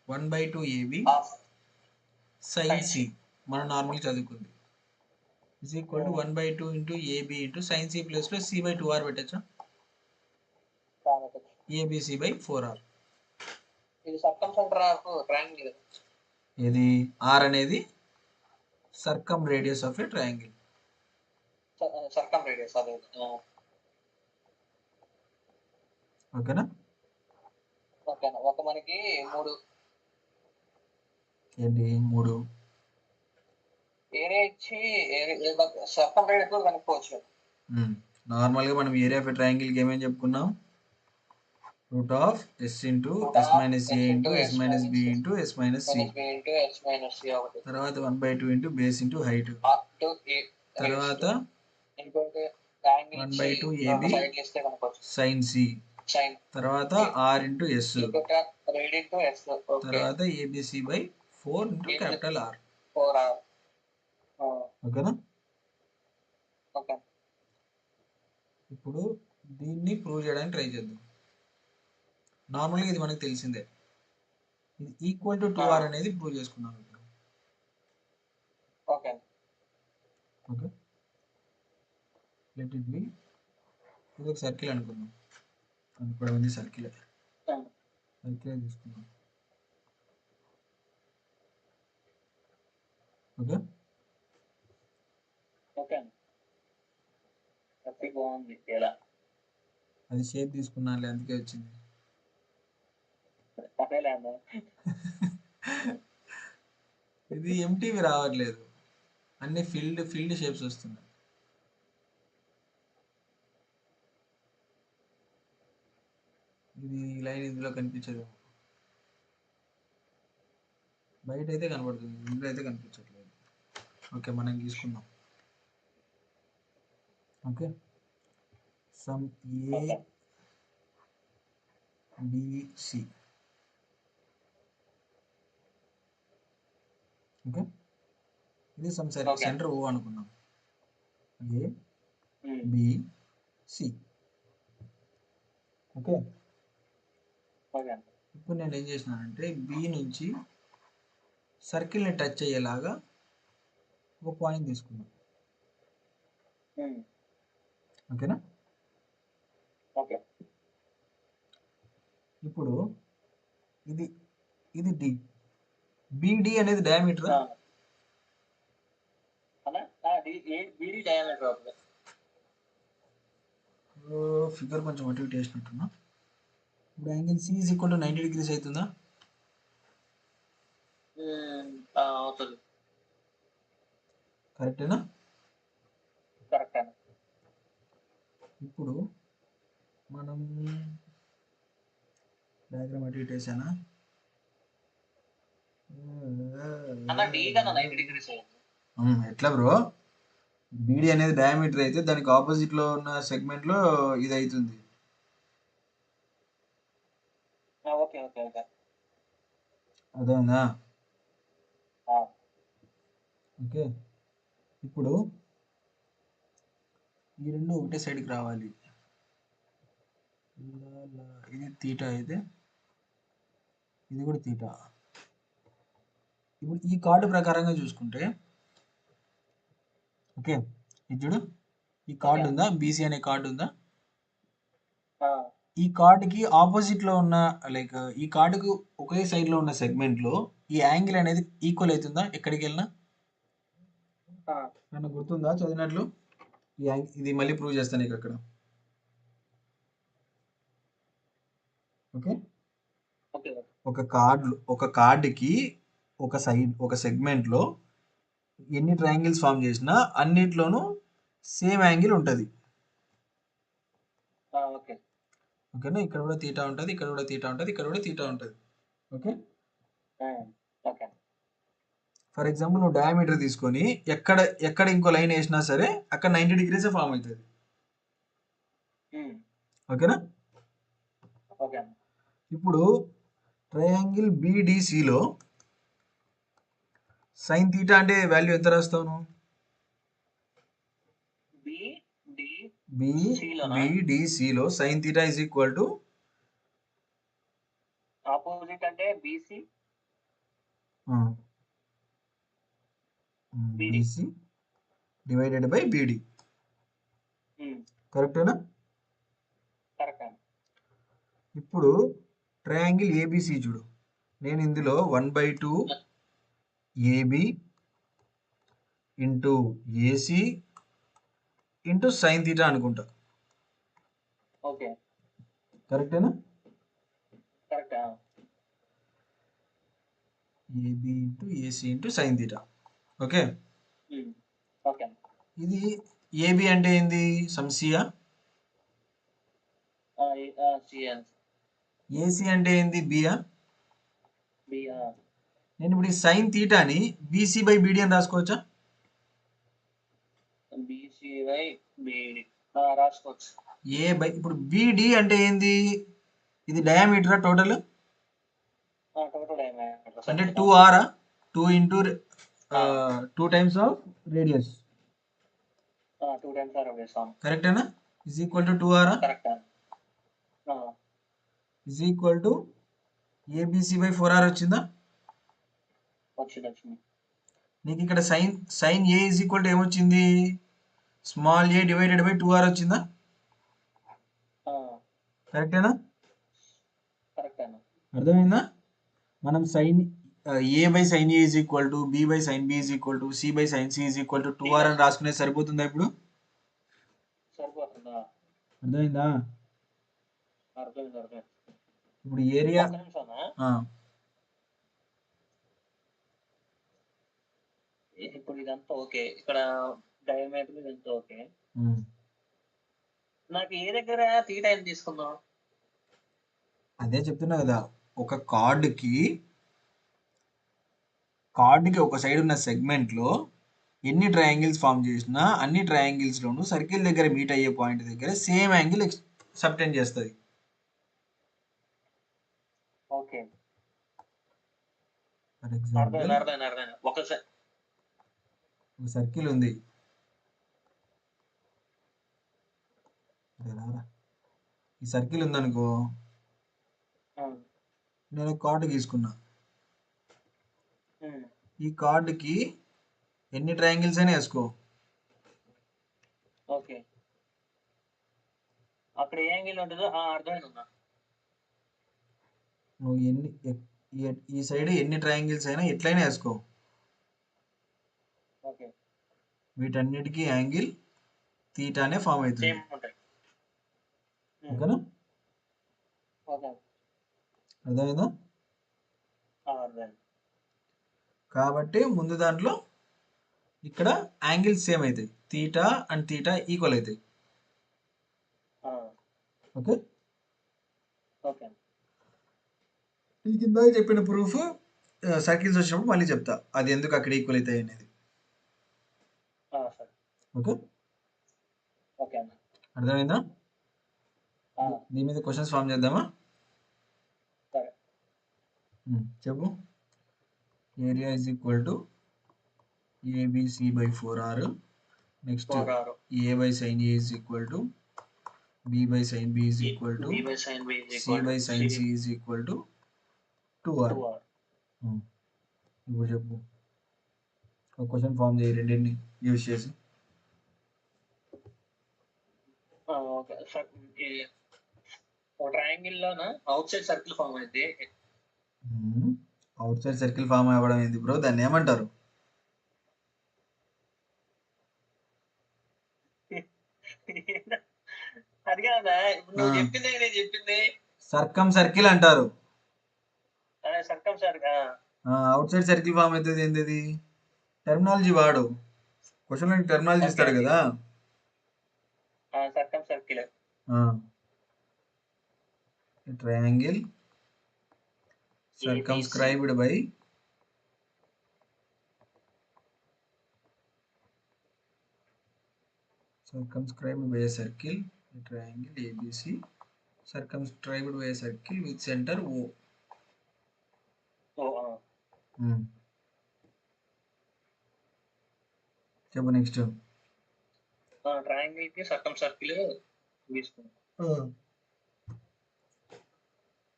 1/2 AB sin C మనం నార్మల్ చదువుకుంది is equal to 1/2 into AB into sin C plus లో C by 2R పెట్టచ్చా ABC by 4R. ఇది సర్కంఫరెన్స్ ఆఫ్ ట్రయాంగిల్. ఇది R అనేది circum radius of a triangle. Circum radius అదే. ఓకేనా ఓకేనా. ఒక మనకి 3 ఏంటి 3 ఏరియా ఇచ్చి సర్కమ్ రేడియస్ కూడా కనుక్కోవచ్చు. నార్మల్ గా మనం ఏరియా ఆఫ్ ఎ ట్రయాంగిల్ కి ఏమేం చెప్పుకున్నాం root of s into s minus a into s minus b into s minus c తర్వాత 1/2 into base into height తర్వాత 1/2 ab sin c తర్వాత r into s తర్వాత abc by 4 into capital R. ఓకేనా ఇప్పుడు దీన్ని ప్రూవ్ చేయడానికి ట్రై చేద్దాం. నార్మల్గా ఇది మనకు తెలిసిందే, ఇది ఈక్వల్ టు 2R అనేది ప్రూవ్ చేసుకున్నాం ఇప్పుడు. ఓకే లెట్ ఇట్ బి ఇది ఒక సర్కిల్ అనుకుందాం, అనుకోవడం ఉంది సర్కిల్ తీసుకున్నాం. ఓకే బాగుంది. ఎలా అది షేప్ తీసుకున్నానులే అందుకే వచ్చింది. ఇది ఎంటీవి రావట్లేదు, అన్ని ఫీల్డ్ షేప్స్ వస్తున్నాయి. ఇది లైన్ ఇందులో కనిపించదు, బయట అయితే కనబడుతుంది, ఇందులో అయితే కనిపించట్లేదు. ఓకే మనం తీసుకుందాం. Okay some ABC. ఓకే ఇది సమ్ సెంటర్ O అనుకున్నాం, ABC. ఓకే ఇప్పుడు నేను ఏం చేసినానంటే B నుంచి సర్కిల్ని టచ్ అయ్యేలాగా ఒక పాయింట్ తీసుకున్నాం. ఓకేనా ఇప్పుడు ఇది D, BD అనేది డయామీటర్. ఫిగర్ కొంచెం అటు ఇటు వేసినట్టున్నా. ఇప్పుడు angle C is equal to 90 degrees అవుతుందా? అవుతుంది. కరెక్టేనా? కరెక్ట్. ఇప్పుడు మనం డయాగ్రామ్ అటు ఇటు వేసానా? ఎట్లా బ్రో, BD అనేది డయామీటర్ అయితే దానికి ఆపోజిట్ లో ఉన్న సెగ్మెంట్ లో ఇది అవుతుంది. అర్థమైందా? ఓకే ఇప్పుడు ఈ రెండు ఒకటే సైడ్కి రావాలి. ఇది తీటా అయితే ఇది కూడా తీటా. ఇప్పుడు ఈ కార్డు ప్రకారంగా చూసుకుంటే, ఓకే ఇది చూడు, ఈ కార్డు ఉందా, BC అనే కార్డు ఉందా, ఈ కార్డుకి ఆపోజిట్ లో ఉన్న లైక్ ఈ కార్డుకు ఒకే సైడ్ లో ఉన్న సెగ్మెంట్ లో ఈ యాంగిల్ అనేది ఈక్వల్ అవుతుందా ఎక్కడికి వెళ్ళినా? నన్ను గుర్తుందా చదివినట్లు? ఇది మళ్ళీ ప్రూవ్ చేస్తాను నీకు అక్కడ. ఓకే ఒక కార్డుకి ఒక సెగ్మెంట్ లో ఎన్ని ట్రయాంగిల్స్ ఫామ్ చేసినా అన్నిట్లోనూ సేమ్ యాంగిల్ ఉంటుంది. ఓకేనా, ఇక్కడ కూడా తీటా ఉంటుంది, ఇక్కడ కూడా తీటా ఉంటుంది, ఇక్కడ కూడా తీటా ఉంటుంది. ఓకే ఫర్ ఎగ్జాంపుల్ నువ్వు డయామీటర్ తీసుకొని ఎక్కడ ఎక్కడ ఇంకో లైన్ వేసినా సరే అక్కడ 90 డిగ్రీస్ ఫామ్ అవుతుంది. ఓకేనా? ఓకే. ఇప్పుడు ట్రయాంగిల్ బీడీసీలో సైన్ థీటా అంటే వాల్యూ ఎంత రాస్తావు నువ్వు? బీడీసీలో sine theta is equal to opposite అంటే BC BC divided by BD. కరెక్టేనా? కరెక్ట్. ఇప్పుడు ట్రయాంగిల్ ఏబిసి చూడు, నేను ఇందులో 1/2 AB into AC into sine theta అనుకుంటా. ఓకే. కరెక్టేనా? Correct. AB into AC into sine theta. Okay. Okay. ఇది ఏబి అంటే ఏంది? సంసియా. ఏసి అంటే ఏంది? బియా. నేను ఇప్పుడు ఈ సైన్ థీటాని బీసీ బై బీడీ అని రాసుకోవచ్చా? బీసీ బై బీడీ రాసుకోవచ్చు. ఏ బై ఇప్పుడు బీడీ అంటే ఏంది? ఇది డయామీటరా టోటల్? టోటల్ డయామీటర్ అంటే 2r 2 into 2 times of radius. 2 times of radius. కరెక్టేనా? Is equal to 2r. Correct. Is equal to ABC by 4r వచ్చిందా? వచ్చింది. నీకు ఇక్కడ sine A is equal to ఏమొచ్చింది? Small A divided by 2r వచ్చిందా? కరెక్టేనా? కరెక్ట్. అర్థమైందా? మనం sine A by sine A is equal to B by sine B is equal to C by sine C is equal to 2r అని రాసుకునేది సరిపోతుందా ఇప్పుడు? సరిపోతుందా? అర్థమైందా? అర్థమైంది. ఇప్పుడు ఏరియా ఇప్పుడు ఇదంతా ఓకే. ఇక్కడ డయామీటర్ ఇదంతా ఓకే. నాకు ఏ దగ్గర థీటా ఎంత తీసుకుందాం? అదే చెప్తున్నా కదా, ఒక కార్డుకి ఒక సైడ్ ఉన్న సెగ్మెంట్ లో ఎన్ని ట్రయాంగిల్స్ ఫామ్ చేసినా అన్ని ట్రయాంగిల్స్ లోను సర్కిల్ దగ్గర మీట్ అయ్యే పాయింట్ దగ్గర సేమ్ యాంగిల్ సబ్టెండ్ చేస్తుంది. ఓకే. ఫర్ ఎగ్జాంపుల్ ఒక సర్కిల్ ఉంది, ఈ సర్కిల్ ఉందనుకో, నేను కార్డు గీసుకున్నా, ఈ కార్డుకి ఎన్ని ట్రయాంగిల్స్ అయినా వేసుకో. ఓకే. అక్కడ ఏ యాంగిల్ ఉంటుందో అర్థమైందా? నువ్వు ఈ సైడ్ ఎన్ని ట్రయాంగిల్స్ అయినా ఎట్లయినా వేసుకో. ఓకే. వీటన్నిటికీ యాంగిల్ థీటానే ఫామ్ అవుతుంది. ఓకేనా? అర్థమైందా? కాబట్టి ముందు దాంట్లో ఇక్కడ యాంగిల్స్ సేమ్ అవుతాయి, థీటా అండ్ థీటా ఈక్వల్ అవుతాయి. ఓకే. ఈ కింద చెప్పిన ప్రూఫ్ సర్కిల్స్ వచ్చినప్పుడు మళ్ళీ చెప్తా, అది ఎందుకు అక్కడ ఈక్వల్ అవుతాయి అనేది. ఓకే. అర్థమైందా? దీని మీద క్వశ్చన్స్ ఫామ్ చేద్దామా? చెప్పు. Area is equal to ABC by 4r. Next A by sine A is equal to B by sine B is equal to C by sine C is equal to 2r. ఇప్పుడు చెప్పు, ఒక క్వశ్చన్ ఫామ్ చేయి రెండింటిని యూజ్ చేసి. ట్రయాంగిల్ లోన అవుట్ సైడ్ సర్కిల్ ఫామ్ అయితే, అవుట్ సైడ్ సర్కిల్ ఫామ్ అవ్వడం ఏంది బ్రో? దాన్ని ఏమంటారు? అది కాదా ఇప్పుడు నువ్వు చెప్పింది, నేను చెప్పింది సర్కమ్ సర్కిల్ అంటారు. Circum circle. Outside circle form అవుతుంది ఏంది? టెర్మినాలజీ వాడు, క్వశ్చన్ టెర్మినాలజీ ఇస్తాడు కదా. Circum circle. Triangle circumscribed by circumscribed by a circle, a triangle ABC, circumscribed by a circle with center O. చెప్పు నెక్స్ట్. ట్రయాంగిల్ కి సర్కమ్ సర్కిల్ తీసుకుంటాం.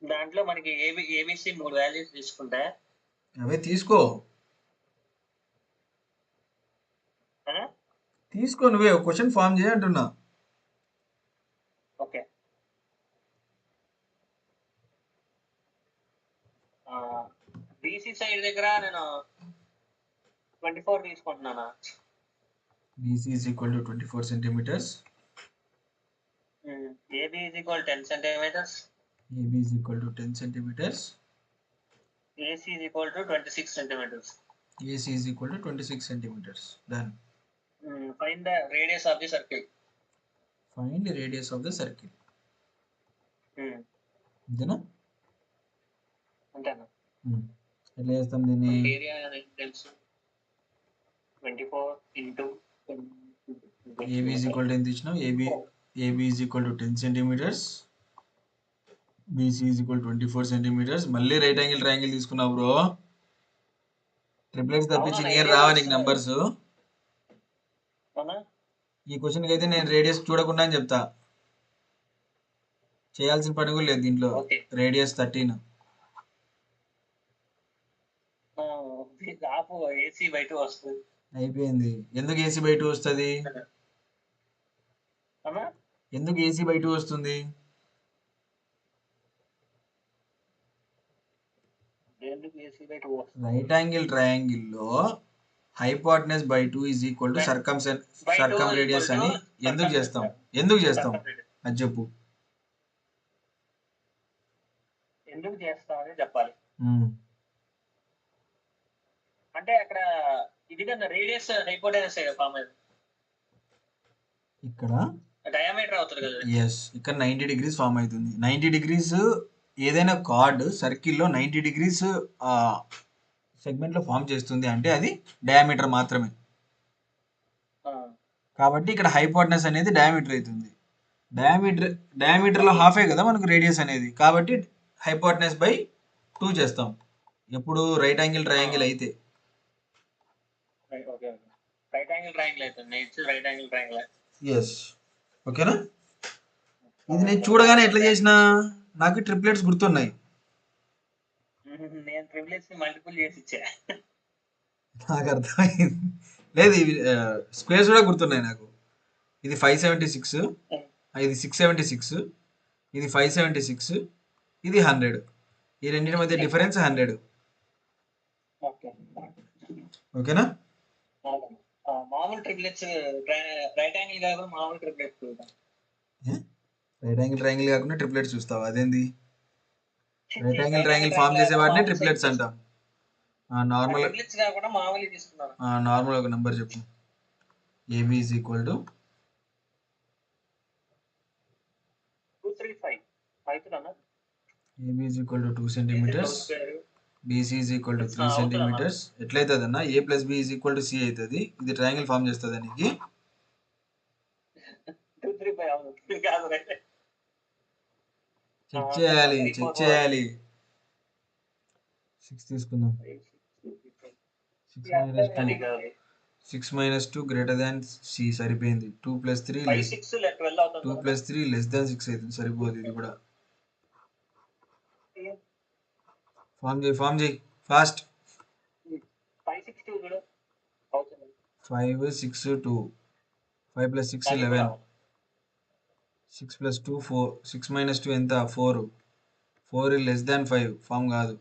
దాంట్లో మనకి ఏబిసి 3 వాల్యూస్ తీసుకుంటే అవే తీసుకో నువ్వే క్వశ్చన్ ఫామ్ చేయ అంటున్నా. ఓకే, బీసీ సైడ్ దగ్గర నేను 24 తీసుకుంటున్నానా. BC is equal to 24 centimeters. AB is equal to 10 centimeters. AB is equal to 10 centimeters. AC is equal to 26 centimeters. AC is equal to 26 centimeters. Done. Find the radius of the circle. Find the radius of the circle. అంతేనా? అంతేనా? ఎట్లా చేస్తాం దీన్ని? ఏరియా అనేది తెలుసు. 24 into AB is equal to ఎంత ఇచ్చినాం? AB is equal to 10 centimeters. BC is equal to 24 centimeters. మళ్ళీ రైట్ యాంగిల్ ట్రయాంగిల్ తీసుకున్నావు బ్రో. ట్రిప్లెట్స్ తప్పించి నియర్ రావా నీకు నంబర్స్? ఈ క్వశ్చన్కి అయితే నేను రేడియస్ చూడకుండా అని చెప్తా. చేయాల్సిన పని కూడా లేదు దీంట్లో. రేడియస్ 13. అయిపోయింది. ఎందుకు AC by 2 వస్తుంది? ఎందుకు AC by 2 వస్తుంది? రైట్ యాంగిల్ ట్రయాంగిల్ లో hypotenuse by 2 is equal to circum radius అని ఎందుకు చేస్తాం? అది చెప్పు. ఎందుకు చేస్తామని చెప్పాలి. అంటే అక్కడ ఇది కన్నా రేడియస్ హైపోటెనస్ ఫామ్ అయ్యింది. ఇక్కడ డయామీటర్ అవుతుంది కదా. yes, ఇక్కడ 90 degrees ఫామ్ అవుతుంది. 90 degrees ఏదైనా కార్డ్ సర్కిల్లో 90 degrees సెగ్మెంట్లో ఫామ్ చేస్తుంది అంటే అది డయామీటర్ మాత్రమే. కాబట్టి ఇక్కడ హైపోటెనస్ అనేది డయామీటర్ అవుతుంది. డయామీటర్లో హాఫే కదా మనకు రేడియస్ అనేది. కాబట్టి హైపోటెనస్ బై 2 చేస్తాం ఎప్పుడు రైట్ యాంగిల్ ట్రయాంగిల్ అయితే. ఎస్, ఓకేనా? ఇది నేను చూడగానే ఎట్లా చేసిన నాకు ట్రిప్లెట్స్ గుర్తున్నాయి. నాకు అర్థమైంది. లేదు, ఇవి స్క్వేర్స్ కూడా గుర్తున్నాయి నాకు. ఇది 576, ఇది 676, ఇది 576, ఇది 100. ఈ రెండింటి మధ్య డిఫరెన్స్ 100. ఓకేనా? మామూలు ట్రిప్లెట్స్ రైట్ యాంగిల్ కాకుండా మామూలు ట్రిప్లెట్స్ రైట్ యాంగిల్ ట్రయాంగిల్ కాకుండా ట్రిప్లెట్స్ చూస్తావా? అదేంది? రైట్ యాంగిల్ ట్రయాంగిల్ ఫామ్ చేసే వాటిని ట్రిప్లెట్స్ అంటాం. నార్మల్ ఒక నెంబర్ చెప్పు. AB is equal to 235. AB is equal to 2 centimeters. BC is equal to 3 centimeters. ఎట్లయితుంది అన్న? A plus B is equal to C అవుతుంది. ఇది ట్రయాంగిల్ ఫామ్ చేస్తుంది నీకు. చెక్ చేయాలి. 6 తీసుకుందాం. 6 minus 2 greater than C సరిపోయింది. 2 plus 3 less than 6 అవుతుంది. సరిపోదు ఇది కూడా. ఫామ్ చేయి ఫాస్ట్. 5 6 2 5 plus 6 11. 6 plus 2 4. 6 minus 2 ఎంత? 4. 4 is less than 5 ఫామ్ కాదు.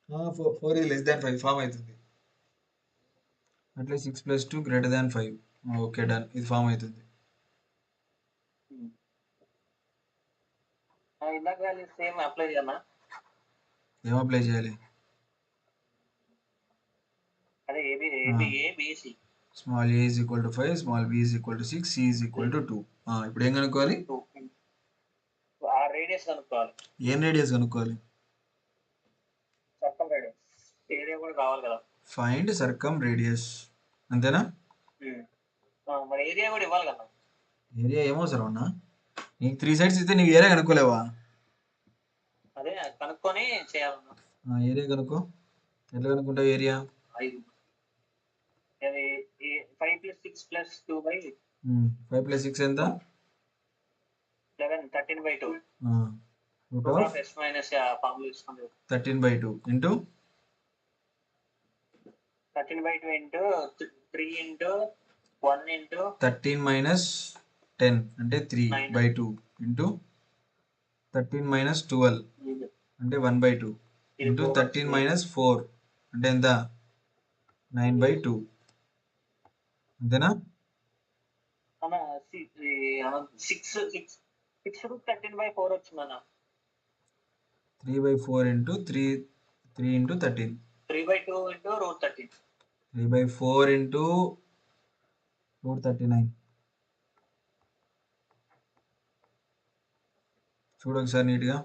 4 is less than 5 ఫామ్ అవుతుంది. అట్లే 6 plus 2 greater than 5. Okay, done. ఇది ఫామ్ అవుతుంది. ఏం అప్లై చేయాలి? Small a is equal to 5, small b is equal to 6, c is equal to 2. ఇప్పుడు ఏం కనుక్కోవాలి? ఏం రేడియస్ కనుక్కోవాలి? Find circum radius. అంతేనా? మరి ఏరియా కూడా ఇవ్వాలి కదా. ఏరియా ఏమవసరం అన్నా? నీకు 3 సైడ్స్ ఇస్తే నీకు ఏరియా కనుక్కోలేవా? అదే కనుక్కొని చేయాలన్నా. ఏరియా కనుక్కో. ఎట్లా కనుక్కుంటావు ఏరియా? 5 అది 5 + 6 + 2 / 5 + 6 ఎంత? 11 13/2. Root root of of S minus formula ఇస్తుంది. 13/2 ఇంటూ 13/2 ఇంటూ 3 ఇంటూ 1 ఇంటూ 13 - 10 అంటే 3/2 ఇంటూ 13 - 12 అంటే 1/2 ఇంటూ 13 - 4 అంటే ఎంత? 9/2 అంతేనా? 6 రూట్ 13/4 వచ్చిందన్న. 3/4 into 3 into 13 3/2 into root 13 3/4 into root 39 చూడు ఒకసారి నీట్గా.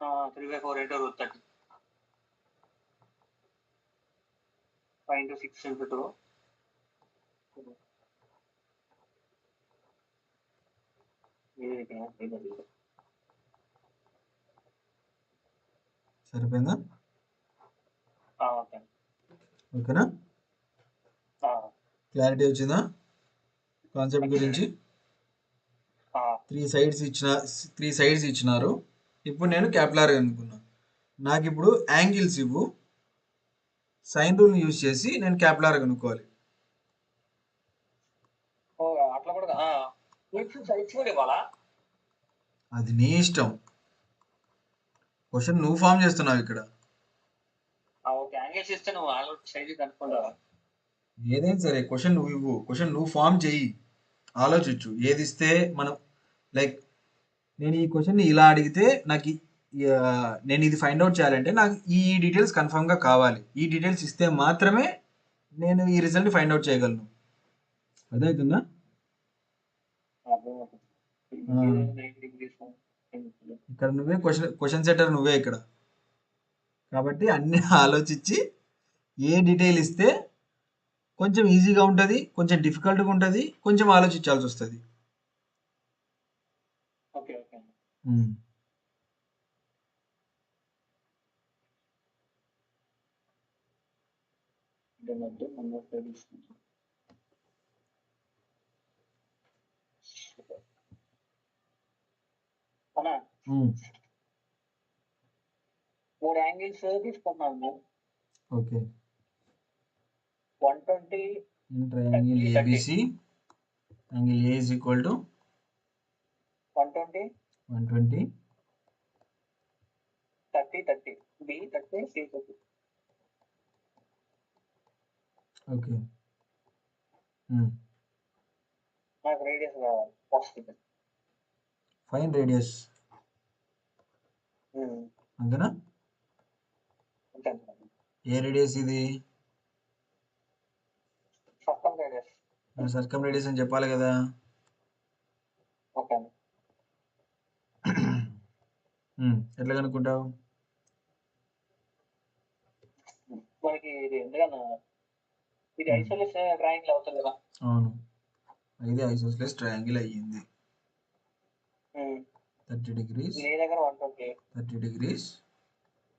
3/4 ఇంటూ రూట్ 13 5 ఇంటూ 6 ఇంటూ 2 సరిపోయిందా? ఓకే. ఓకేనా? క్లారిటీ వచ్చిందా కాన్సెప్ట్ గురించి? 3 సైడ్స్ ఇచ్చినారు. ఇప్పుడు నేను క్యాపిలర్ అనుకున్నా. నాకు ఇప్పుడు యాంగిల్స్ ఇవ్వు. సైన్ రూల్ యూజ్ చేసి నేను క్యాపిలర్ కనుక్కోవాలి. అట్లా కూడా సైడ్స్ కూడా ఇవ్వాలా? అది నీ ఇష్టం. క్వశ్చన్ నువ్వు ఫామ్ చేస్తున్నావు ఇక్కడ. యాంగిల్స్ ఇస్తే నువ్వు సైడ్ కనుక్కుంటావా? ఏదైనా సరే క్వశ్చన్ నువ్వు ఇవ్వు. క్వశ్చన్ నువ్వు ఫామ్ చెయ్యి. ఆలోచించు. ఏది ఇస్తే మనం లైక్ నేను ఈ క్వశ్చన్ని ఇలా అడిగితే నాకు నేను ఇది ఫైండ్ అవుట్ చేయాలంటే నాకు ఈ డీటెయిల్స్ కన్ఫర్మ్గా కావాలి. ఈ డీటెయిల్స్ ఇస్తే మాత్రమే నేను ఈ రిజల్ట్ని ఫైండ్ అవుట్ చేయగలను. అర్థమవుతుందా? ఇక్కడ నువ్వే క్వశ్చన్ సెటర్ నువ్వే ఇక్కడ. కాబట్టి అన్ని ఆలోచించి ఏ డీటెయిల్ ఇస్తే కొంచెం ఈజీగా ఉంటుంది, కొంచెం డిఫికల్ట్గా ఉంటుంది, కొంచెం ఆలోచించాల్సి వస్తుంది. మూడు యాంగిల్స్ తీసుకున్నాము. Okay. 120 triangle ABC. Angle A is equal to 120 30 30 B 30 C 30. Okay. నాకు రేడియస్ కావాలి. పాజిటివ్ ఫైన్ రేడియస్ అంతేనా? ఏ రేడియస్ ఇది? సర్కమ్ రేడియస్ అని చెప్పాలి కదా. ఎట్లా కనుక్కుంటావు? మనకి ఇది ఎందుకన్నా ఇది ఐసోలేస్ ట్రయాంగిల్ అవుతుంది కదా. అవును, ఇది ఐసోలేస్ ట్రయాంగిల్ అయ్యింది. 30 degrees నీ దగ్గర 120 30 degrees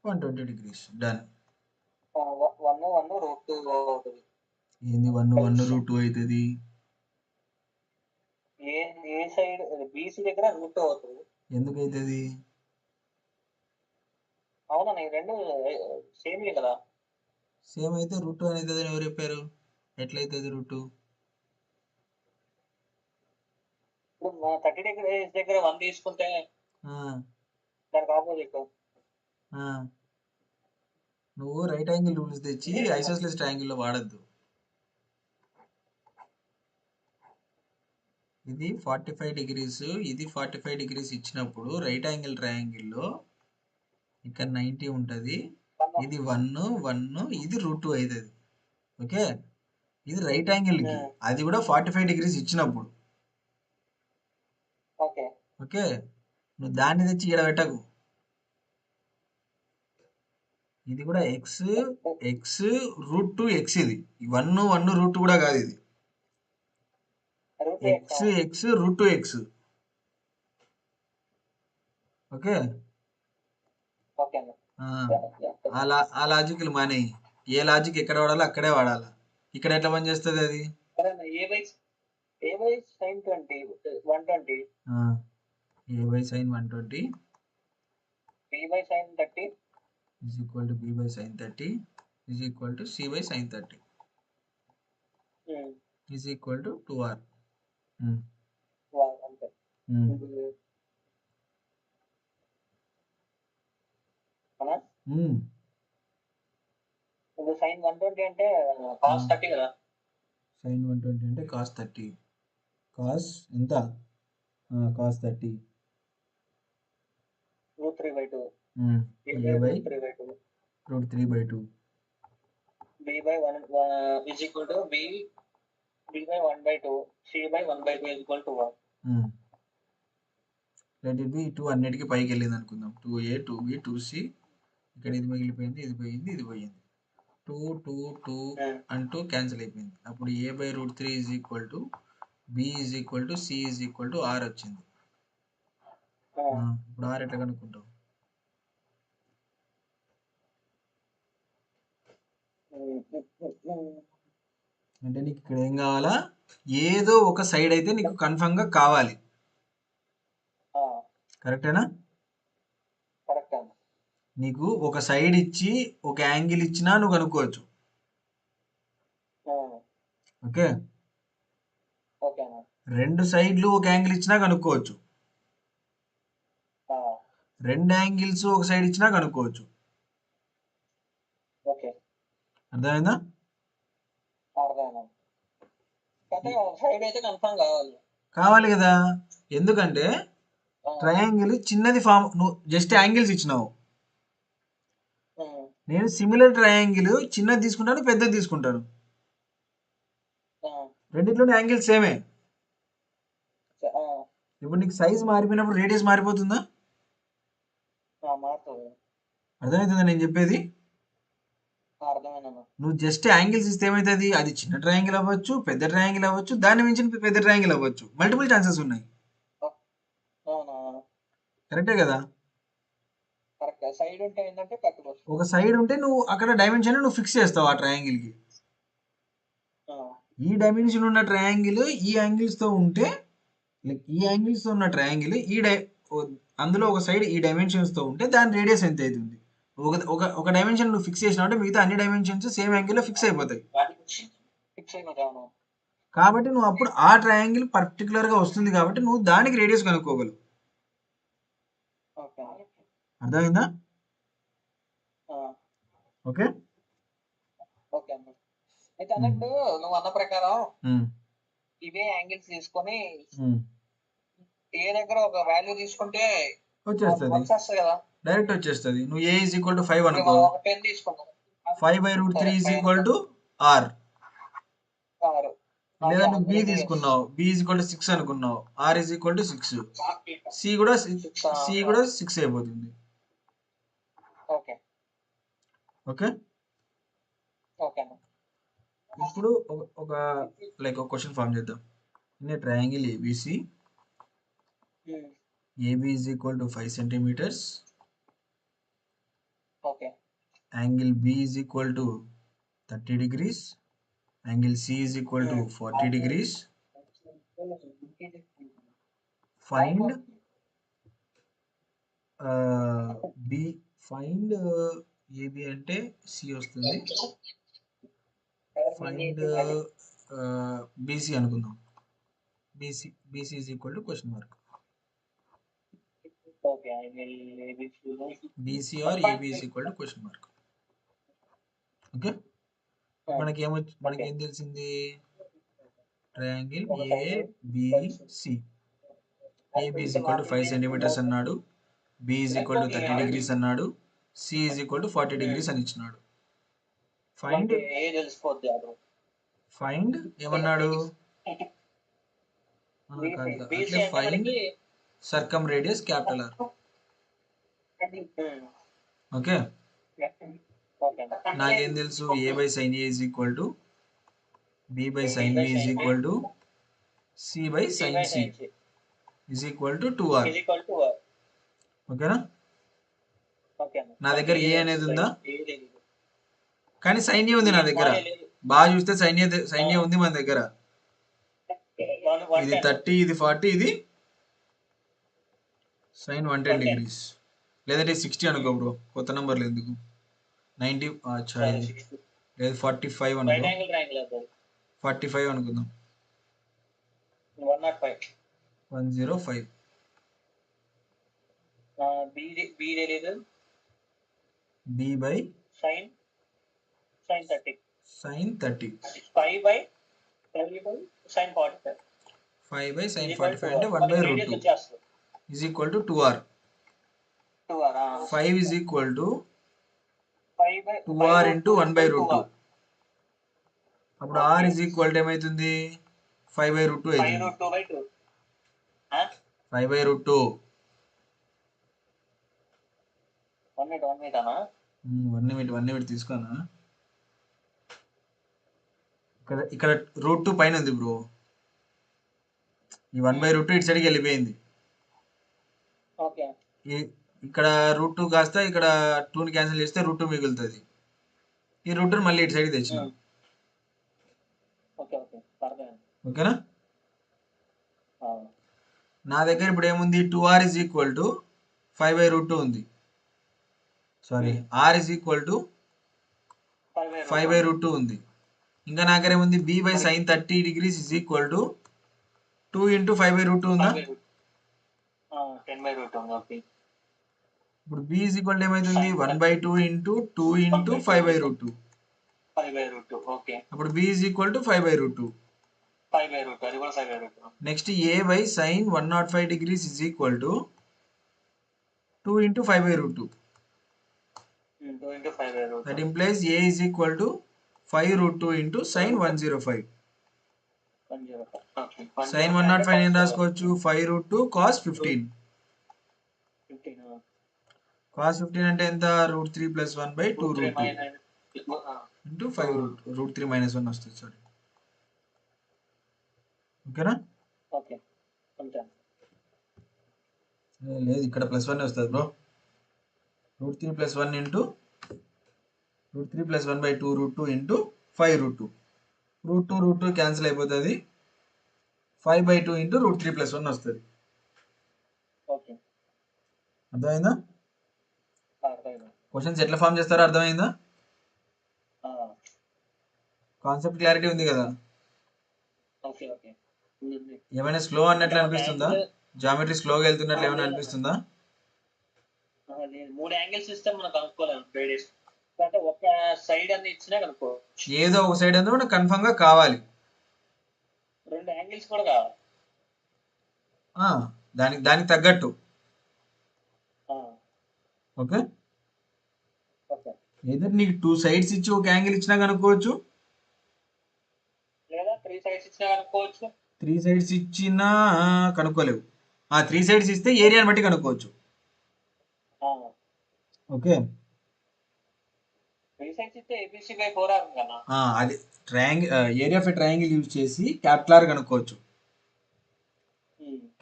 120 degrees డన్. 1 1 రూట్ 2 అవుతుంది. ఏంది 1 1 రూట్ 2 అవుతుంది? ఏ సైడ్ బీసీ దగ్గర రూట్ 2 అవుతుంది. ఎందుకు అవుతుంది? అవునా, నీకు రెండు సేమ్ కదా. సేమ్ అయితే రూట్ 2 అని అవుతుంది అని ఎవరు చెప్పారు? ఎట్లయితుంది రూట్ 2? ఇప్పుడు 30 degrees దగ్గర 1 తీసుకుంటే దానికి ఆపోజిట్. నువ్వు రైట్ యాంగిల్ రూల్స్ తెచ్చి ఐసోస్లెస్ ట్రయాంగిల్లో వాడద్దు. ఇది 45 degrees, ఇది 45 degrees ఇచ్చినప్పుడు రైట్ యాంగిల్ ట్రయాంగిల్లో ఇక్కడ 90 ఉంటుంది. ఇది 1 1 ఇది రూట్ 2 అవుతుంది. ఓకే, ఇది రైట్ యాంగిల్కి, అది కూడా 45 degrees ఇచ్చినప్పుడు. ఓకే, నువ్వు దాన్ని తెచ్చి ఇక్కడ పెట్టకు. ఇది కూడా ఎక్స్ రూట్ 2 ఎక్స్. ఇది 1 1 రూట్ 2 కూడా కాదు. ఇది X x root 2x. Okay, ఆ లాజిక్లు మానే. ఏ లాజిక్ ఎక్కడ వాడాలో అక్కడే వాడాలా. ఇక్కడ ఎట్లా పని చేస్తుంది అది? ఏ by sign 120 a by sin 120 b by sin 30 is equal to b by sin 30 is equal to c by sin 30 is equal to 2r. అంతే. sin 120 అంటే cos 30 కదా. sin 120 అంటే cos 30. cos ఎంత? cos 30 root 3/2 a by root 3/2 b by 1 is equal to b by 1/2 c by 1/2 is equal to 1. let it be 2 అన్నిటికీ పైకి వెళ్ళింది అనుకుందాం. 2a 2b 2c ఇక్కడ ఇది మిగిలిపోయింది, ఇది పోయింది, ఇది పోయింది. 2 2 2 అంటూ క్యాన్సిల్ అయిపోయింది. అప్పుడు a by root 3 is equal to b is equal to c is equal to r వచ్చింది. ఇప్పుడు r ఎట్లా కనుక్కుంటావు? అంటే నీకు ఇక్కడ ఏం కావాలా? ఏదో ఒక సైడ్ అయితే నీకు కన్ఫర్మ్ గా కావాలి. కరెక్టేనా? నీకు ఒక సైడ్ ఇచ్చి ఒక యాంగిల్ ఇచ్చినా నువ్వు కనుక్కోవచ్చు. ఓకే, రెండు సైడ్లు ఒక యాంగిల్ ఇచ్చినా కనుక్కోవచ్చు. రెండు యాంగిల్స్ ఒక సైడ్ ఇచ్చినా కనుక్కోవచ్చు. అర్థమైందా? కావాలి కదా. ఎందుకంటే ట్రయాంగిల్ చిన్నది ఫామ్, నువ్వు జస్ట్ యాంగిల్స్ ఇచ్చినావు. నేను సిమిలర్ ట్రయాంగిల్ చిన్నది తీసుకుంటాను, పెద్దది తీసుకుంటాను. రెండిట్లోనే యాంగిల్స్ సేమే. ఇప్పుడు నీకు సైజ్ మారిపోయినప్పుడు రేడియస్ మారిపోతుందా? అర్థమవుతుందా నేను చెప్పేది? నువ్వు జస్ట్ యాంగిల్స్ ఇస్తే ఏమవుతుంది? అది చిన్న ట్రయాంగిల్ అవ్వచ్చు, పెద్ద ట్రయాంగిల్ అవ్వచ్చు, దాన్ని మించిన పెద్ద ట్రయాంగిల్ అవ్వచ్చు. మల్టిపుల్ ఛాన్సెస్ ఉన్నాయి. కరెక్టే కదా? ఒక సైడ్ ఉంటే నువ్వు అక్కడ డైమెన్షన్ నువ్వు ఫిక్స్ చేస్తావు ఆ ట్రయాంగిల్ కి. ఈ డైమెన్షన్ ఉన్న ట్రయాంగిల్ ఈ యాంగిల్స్ తో ఉంటే, లైక్ ఈ యాంగిల్స్ తో ఉన్న ట్రయాంగిల్ అందులో ఒక సైడ్ ఈ డైమెన్షన్స్ తో ఉంటే దాని రేడియస్ ఎంత అవుతుంది? ఒక డైమెన్షన్ నువ్వు ఫిక్స్ చేసినా అంటే మిగతా అన్ని డైమెన్షన్స్ సేమ్ యాంగిల్ లో ఫిక్స్ అయిపోతాయి. కాబట్టి నువ్వు అప్పుడు ఆ ట్రయాంగిల్ పర్టికులర్ గా వస్తుంది కాబట్టి నువ్వు దానికి రేడియస్ కనుక్కోగలవు. అర్థమైందా? ఓకే, అయితే అన్నట్టు నువ్వు అన్న ప్రకారం ఇవే యాంగిల్స్ తీసుకొని ఏ దగ్గర ఒక వాల్యూ తీసుకుంటే వచ్చేస్తుంది కదా, డైరెక్ట్ వచ్చేస్తుంది. నువ్వు a is equal to 5 అనుకో, 5 by root 3 is equal to r. లేదా నువ్వు b తీసుకున్నావు, b is equal to 6 అనుకున్నావు, r is equal to 6, c కూడా 6 అయిపోతుంది. ఓకే, ఇప్పుడు ఒక లైక్ ఒక క్వశ్చన్ ఫామ్ చేద్దాం. In a triangle ABC, AB is equal to 5 centimeters, angle B is equal to 30 degrees, angle C is equal to 40 degrees. Find find AB అంటే C వస్తుంది. ఫైండ్ BC అనుకుందాం. BC is equal to question mark. BC or AB is equal to question mark. Okay, మనకేం తెలిసింది? Triangle ABC. AB is equal to 5 centimeters అన్నాడు, B is equal to 30 degrees అన్నాడు, C is equal to 40 degrees అని ఇచ్చినాడు. ఫైండ్ ఏమన్నాడు? అట్లే find circum radius capital R. Okay, నాకేం తెలుసు? A by sin A is equal to B by sin B is equal to C by sine C is equal to 2r. ఓకేనా? నా దగ్గర ఏ అనేది ఉందా, కానీ సైన్ ఏ ఉంది నా దగ్గర. బాగా చూస్తే సైన్ ఏ ఉంది మన దగ్గర. ఇది 30, ఇది 40, ఇది సైన్ 110 డిగ్రీస్, లేదంటే 60 అనుకో బ్రో, కొత్త నంబర్లు ఎందుకు. 90 లేదు 45 అనుకో, 45 అనుకుందాం. 105 b by sine 30 sine 30 5 by sine 45 5 by sine 45 అంటే 1/√2 is equal to 2r. 5 is equal to 2r into 1/√2. అప్పుడు r ఈజ్ ఈక్వల్ టు ఏమవుతుంది, 5/√2 అవుతుంది. 5/√2. 1 మినిట్ తీసుకోనా. ఇక్కడ √2 పైన ఉంది బ్రో, ఈ 1/√2 ఇటు సైడ్కి వెళ్ళిపోయింది. ఇక్కడ √2 కాస్త ఇక్కడ 2ని క్యాన్సిల్ చేస్తే √2 మిగులుతుంది. ఈ √2 మళ్ళీ ఇటు సైడ్కి తెచ్చిన. ఓకేనా? నా దగ్గర ఇప్పుడు ఏముంది, 2r ఈజ్ ఈక్వల్ టు 5/√2 ఉంది. Sorry, r is equal to 5/√2 ఉంది. ఇంకా నా దగ్గర ఏముంది, b by sine 30 degrees is equal to 2 into 5/√2 ఉందా. ఇప్పుడు b ఈజ్ ఈక్వల్ టు ఏమైతుంది, 1/2 ఇంటూ 2 ఇంటూ 5/√2. అప్పుడు b is equal to 5/√2. Next a by sine 105 degrees is equal to 2 into 5/√2. That implies a is equal to 5√2 into sine 105. Sine 105 ఏం రాసుకోవచ్చు, 5√2 కాస్ 15. కాస్ 15 అంటే ఎంత, √3 + 1/2√2 ఇంటూ 5√2. √3 - 1 వస్తుంది. సారీ, ఓకేనా? లేదు, ఇక్కడ +1 వస్తుంది బ్రో. √3 + 1 into √3 + 1/2√2 into 5√2. √2 క్యాన్సిల్ అయిపోతుంది. 5/2 ఇంటూ √3 + 1 వస్తుంది. అర్థమైందా? క్వశ్చన్స్ ఎట్లా ఫామ్ చేస్తారో అర్థమైందా? కాన్సెప్ట్ క్లారిటీ ఉంది కదా? ఏమైనా స్లో అన్నట్లు అనిపిస్తుందా, జామెట్రీ స్లోగా వెళ్తున్నట్లు ఏమైనా అనిపిస్తుందా? 3 యాంగిల్స్ ఇస్తే మనం కనుక్కోలేము, ఒక సైడ్ అన్ని ఇచ్చినా కనుక్కో. ఏదో ఒక సైడ్ అంతా మనకు కన్ఫర్మ్ గా కావాలి. 2 యాంగిల్స్ కూడా కావాలి. దానికి తగ్గట్టు. ఓకే, ఏదో నీకు 2 సైడ్స్ ఇచ్చి ఒక యాంగిల్ ఇచ్చినా కనుక్కోవచ్చు, లేదా 3 సైడ్స్ ఇచ్చినా కనుక్కోవచ్చు. 3 సైడ్స్ ఇచ్చినా కనుక్కోలేవు. 3 సైడ్స్ ఇస్తే ఏరియాని బట్టి కనుక్కోవచ్చు. ఓకే, 3 సైడ్స్ ఇస్తే ABC బై 4R కదా. అది area of a triangle use చేసి క్యాపిటల్ R కనుక్కోవచ్చు.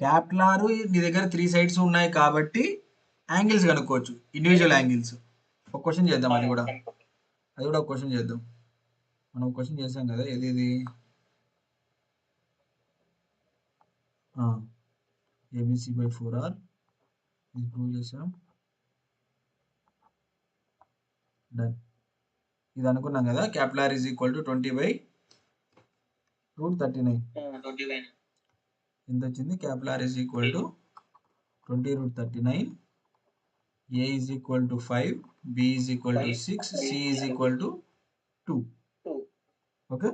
క్యాపిటల్ R నీ దగ్గర 3 సైడ్స్ ఉన్నాయి కాబట్టి యాంగిల్స్ కనుక్కోవచ్చు, ఇండివిజువల్ యాంగిల్స్. ఒక క్వశ్చన్ చేద్దాం, అది కూడా ఒక క్వశ్చన్ చేద్దాం. మనం క్వశ్చన్ చేసాం కదా, ఇది ABC బై 4R ఇది ప్రూవ్ చేసాం. డన్. ఇది అనుకున్నాం కదా, capital R is equal to 20/√39. ఎంత వచ్చింది, capital R is equal to 20/39. A is equal to 5, B is equal to 6, C is equal to 2. Okay,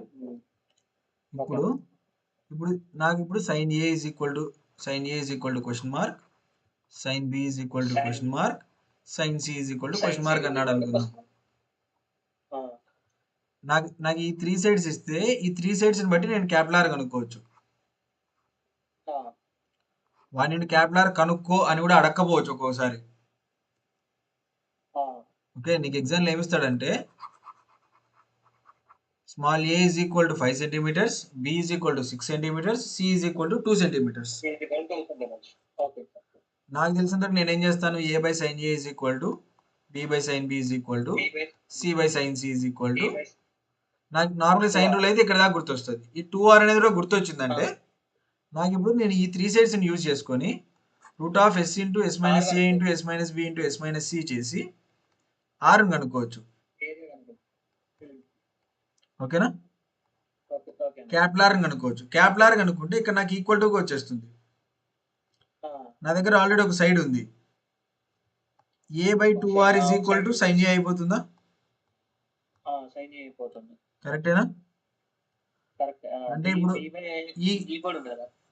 ఇప్పుడు నాకు sine A is equal to question mark, sine B is equal to question mark, sine C is equal to question mark అన్నాడు అనుకుందాం. నాకు ఈ 3 సైడ్స్ ఇస్తే ఈ 3 సైడ్స్ని బట్టి నేను క్యాపిటల్ R కనుక్కోవచ్చు. వాడిని క్యాపిటల్ R కనుక్కో అని కూడా అడక్కపోవచ్చు ఒక్కోసారి. ఓకే, నీకు ఎగ్జామ్లో ఏమిస్తాడంటే small A is equal to 5 centimetres, B is equal to 6 centimetres, C is equal to 2 centimetres. నాకు తెలిసినంత నేను ఏం చేస్తాను, A by sine A is equal to B by sine B is equal to C by sine C is equal to, నాకు నార్మల్ సైన్ రూల్ అయితే ఇక్కడ దాకా గుర్తొస్తుంది. ఈ 2r అనేది కూడా గుర్తొచ్చిందంటే నాకు ఇప్పుడు నేను ఈ 3 సైడ్స్ని యూజ్ చేసుకొని root of S into S minus A into S minus B into S minus C చేసి ఆర్ని కనుక్కోవచ్చు. ఓకేనా? క్యాపిటల్ కనుక్కోవచ్చు. క్యాపిటల్ కనుక్కుంటే ఇక్కడ నాకు ఈక్వల్ టుగా వచ్చేస్తుంది. నా దగ్గర ఆల్రెడీ ఒక సైడ్ ఉంది. A by 2r is equal to sine A అయిపోతుందా? కరెక్టేనా? అంటే ఇప్పుడు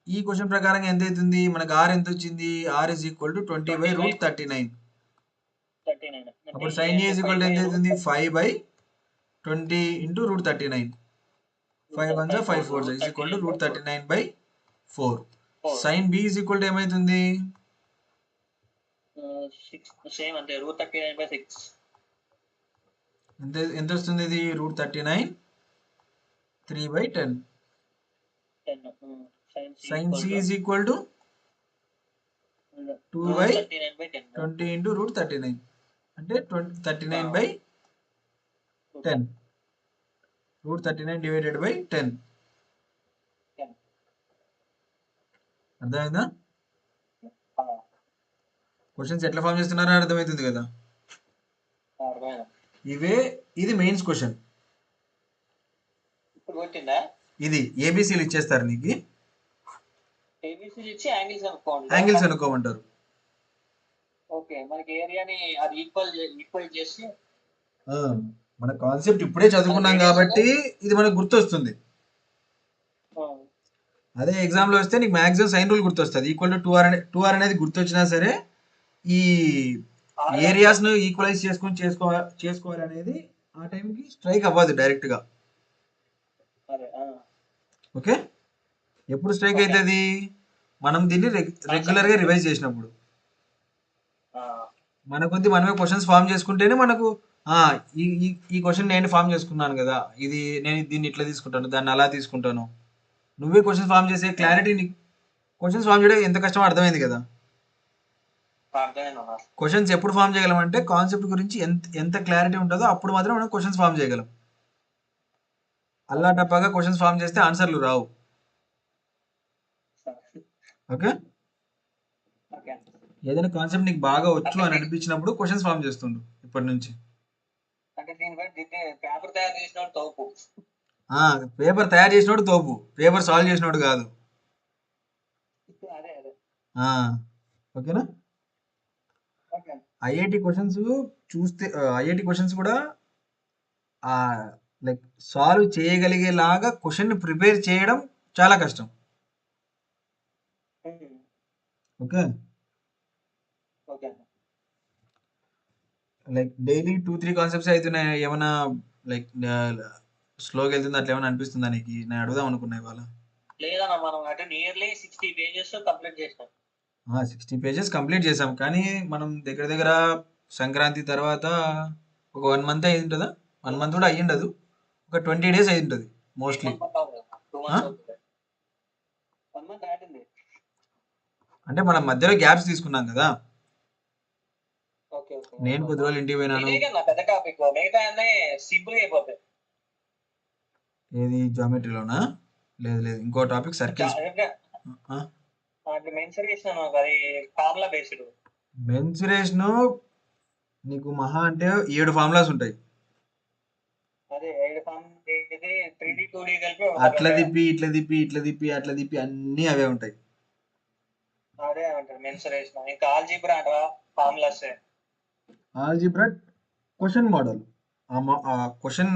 ఈ క్వశ్చన్ ప్రకారం ఎంత అవుతుంది మనకు, ఆర్ ఎంత వచ్చింది, R is equal to 20 by root 39. అప్పుడు sine A is equal to ఎంత అవుతుంది, 5 బై 20 ఇంటూ రూట్ 39. 5 1 జా 5 4 జా is equal to root 39 by 4. Sine B is equal to ఏమైతుంది, ఎంత వస్తుంది ఇది, root 39 3 by 10. Sine C is equal to 2 by 20 into root 39 అంటే 39 బై 10. Route 39 divided by 10. అర్థమైందా? క్వశ్చన్స్ ఎట్లా ఫామ్ చేస్తున్నారో అర్థమవుతుంది కదా. ఇది మెయిన్స్ క్వశ్చన్. ఇది ఏబిసిలు ఇచ్చేస్తారు నీకు, యాంగిల్స్ అనుకోమంటారు. మన కాన్సెప్ట్ ఇప్పుడే చదువుకున్నాం కాబట్టి ఇది మనకు గుర్తొస్తుంది. అదే ఎగ్జామ్లో వస్తే నీకు మ్యాక్సిమం సైన్ రూల్ గుర్తొస్తుంది. ఈక్వల్ టు 2r అనేది గుర్తొచ్చినా సరే ఈ ఏరియాస్ను ఈక్వలైజ్ చేసుకోవాలి అనేది ఆ టైంకి స్ట్రైక్ అవ్వదు డైరెక్ట్గా. ఓకే, ఎప్పుడు స్ట్రైక్ అవుతుంది, మనం దీన్ని రెగ్యులర్గా రివైజ్ చేసినప్పుడు. మన కొద్ది మనమే క్వశ్చన్స్ ఫామ్ చేసుకుంటేనే మనకు ఈ క్వశ్చన్ నేను ఫామ్ చేసుకున్నాను కదా, ఇది నేను దీన్ని ఇట్లా తీసుకుంటాను, దాన్ని అలా తీసుకుంటాను. నువ్వే క్వశ్చన్స్ ఫామ్ చేసే క్లారిటీ, క్వశ్చన్స్ ఫామ్ చేయడం ఎంత కష్టమో అర్థమైంది కదా. క్వశ్చన్స్ ఎప్పుడు ఫామ్ చేయగలం అంటే కాన్సెప్ట్ గురించి ఎంత క్లారిటీ ఉంటుందో అప్పుడు మాత్రం మనం క్వశ్చన్స్ ఫామ్ చేయగలం. అల్లా టప్పాగా క్వశ్చన్స్ ఫామ్ చేస్తే ఆన్సర్లు రావు. ఓకే, ఏదైనా కాన్సెప్ట్ నీకు బాగా వచ్చు అని అనిపించినప్పుడు క్వశ్చన్స్ ఫామ్ చేస్తుండు ఇప్పటి నుంచి. పేపర్ తయారు చేసినోడు తోపు, పేపర్ సాల్వ్ చేసినోడు కాదు. ఓకేనా? ఐఐటి క్వశ్చన్స్ చూస్తే ఐఐటి క్వశ్చన్స్ కూడా లైక్ సాల్వ్ చేయగలిగేలాగా క్వశ్చన్ ప్రిపేర్ చేయడం చాలా కష్టం. ఓకే, లైక్ డైలీ 2-3 కాన్సెప్ట్స్ అవుతున్నాయి. ఏమైనా లైక్ స్లోగా వెళ్తుంది అట్లా ఏమైనా అనిపిస్తుందా నీకు? నేను అడుగుదాం అనుకున్నా ఇవాళ. లేదన్నా, మనం అంటే నియర్లీ 60 పేజెస్ కంప్లీట్ చేసాం. 60 పేజెస్ కంప్లీట్ చేసాం, కానీ మనం దగ్గర దగ్గర సంక్రాంతి తర్వాత ఒక 1 మంత్ అయ్యి ఉంటుందా, 1 మంత్ కూడా అయ్యి ఉండదు, ఒక 20 days అయ్యి ఉంటుంది మోస్ట్లీ. అంటే మనం మధ్యలో గ్యాప్స్ తీసుకున్నాం కదా. నేను కొద్ది రోజులు ఇంటికి పోయినాను. ఏది జామెట్రీలోనా? లేదు లేదు, ఇంకో టాపిక్ సర్కిల్స్. మెన్సురేషన్ నీకు మహా అంటే 7 ఫార్ములాస్ ఉంటాయి. అట్లా తిప్పి ఇట్లా తిప్పి ఇట్లా తిప్పి అట్లా తిప్పి అన్ని అవే ఉంటాయి. ఆల్జీబ్రా క్వశ్చన్ మోడల్, ఆ క్వశ్చన్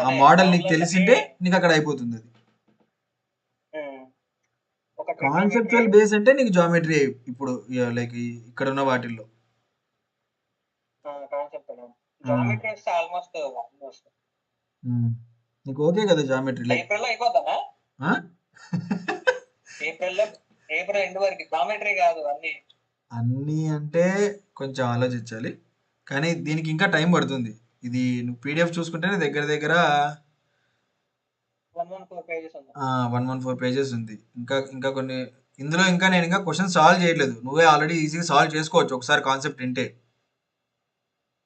ఆ మోడల్ నీకు తెలిసింటే నీకు అక్కడ అయిపోతుంది. అది కాన్సెప్చువల్ బేస్ అంటే నీకు జామెట్రీ ఇప్పుడు లైక్ ఇక్కడ ఉన్న వాటిల్లో. నీకు ఓకే కదా జామెట్రీ? లైక్ అన్నీ అంటే కొంచెం ఆలోచించాలి, కానీ దీనికి ఇంకా టైం పడుతుంది. ఇది నువ్వు పీడిఎఫ్ చూసుకుంటేనే దగ్గర దగ్గర 114 పేజెస్ ఉంది. 114 పేజెస్ ఉంది. ఇంకా కొన్ని ఇందులో ఇంకా నేను ఇంకా క్వశ్చన్ సాల్వ్ చేయలేదు. నువ్వే ఆల్రెడీ ఈజీగా సాల్వ్ చేసుకోవచ్చు ఒకసారి కాన్సెప్ట్ వింటే.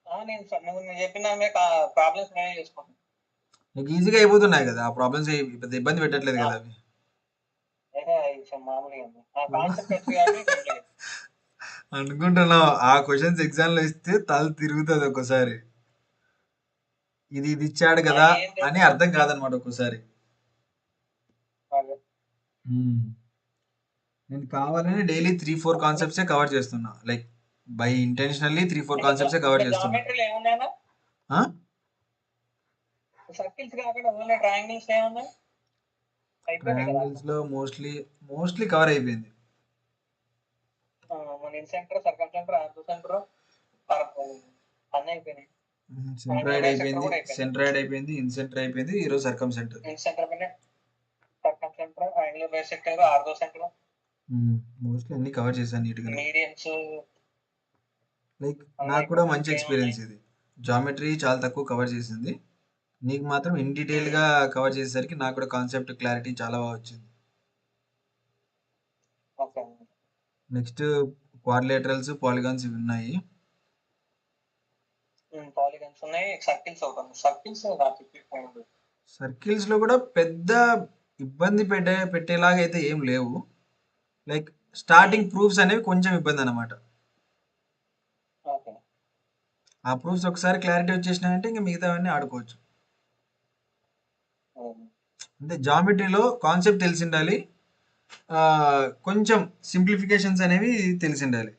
నువ్వు చెప్పిన ప్రాబ్లమ్స్ నేనే చేసుకుంటాను. నీకు ఈజీగా అయిపోతున్నాయి కదా ఆ ప్రాబ్లమ్స్, పెద్ద ఇబ్బంది పెట్టట్లేదు కదా అవి. అనుకుంటున్నావు ఆ క్వశ్చన్స్ ఎగ్జామ్ లో ఇస్తే తల తిరుగుతుంది ఒక్కోసారి. ఇది ఇచ్చాడు కదా అని అర్థం కాదనమాట ఒక్కోసారి. నేను కావాలని డైలీ 3-4 కాన్సెప్ట్సే కవర్ చేస్తున్నా, లైక్ బై ఇంటెన్షనల్లీ 3-4 కాన్సెప్ట్సే కవర్ చేస్తున్నా. సర్కిల్స్ కాకుండా ఓన్లీ ట్రయాంగిల్స్ ఏమన్నా ట్రయాంగిల్స్ లో మోస్ట్లీ కవర్ అయిపోయింది. మన incentre, circum centre, arc centre అన్నీ అయిపోయినాయి. సెంట్రాయిడ్ అయిపోయింది, ఇన్సెంటర్ అయిపోయింది, ఈరోజు circum centre. Circum centre, angular bisector, ortho centre mostly అన్ని కవర్ చేశాను నీట్గా. మీడియన్స్ లైక్ నాకు కూడా మంచి ఎక్స్పీరియన్స్ ఇది. జామెట్రీ చాలా తక్కువ కవర్ చేసింది, నీకు మాత్రం ఇన్ డీటెయిల్ గా కవర్ చేసేసరికి నాకు కూడా కాన్సెప్ట్ క్లారిటీ చాలా బాగా వచ్చింది. నెక్స్ట్ క్వాడ్రిలేటరల్స్, పాలిగాన్స్ ఇవి ఉన్నాయి. పాలిగాన్స్ ఉన్నాయి, సర్కిల్స్ లో కూడా పెద్ద ఇబ్బంది పెట్టేలాగా అయితే ఏం లేవు. లైక్ స్టార్టింగ్ ప్రూఫ్స్ అనేవి కొంచెం ఇబ్బంది అనమాట. ఆ ప్రూఫ్స్ ఒకసారి క్లారిటీ వచ్చేసినాయంటే ఇంకా మిగతావన్నీ ఆడుకోవచ్చు. అంటే జామెట్రీలో కాన్సెప్ట్ తెలిసి ఉండాలి, కొంచెం సింప్లిఫికేషన్స్ అనేవి తెలిసి ఉండాలి.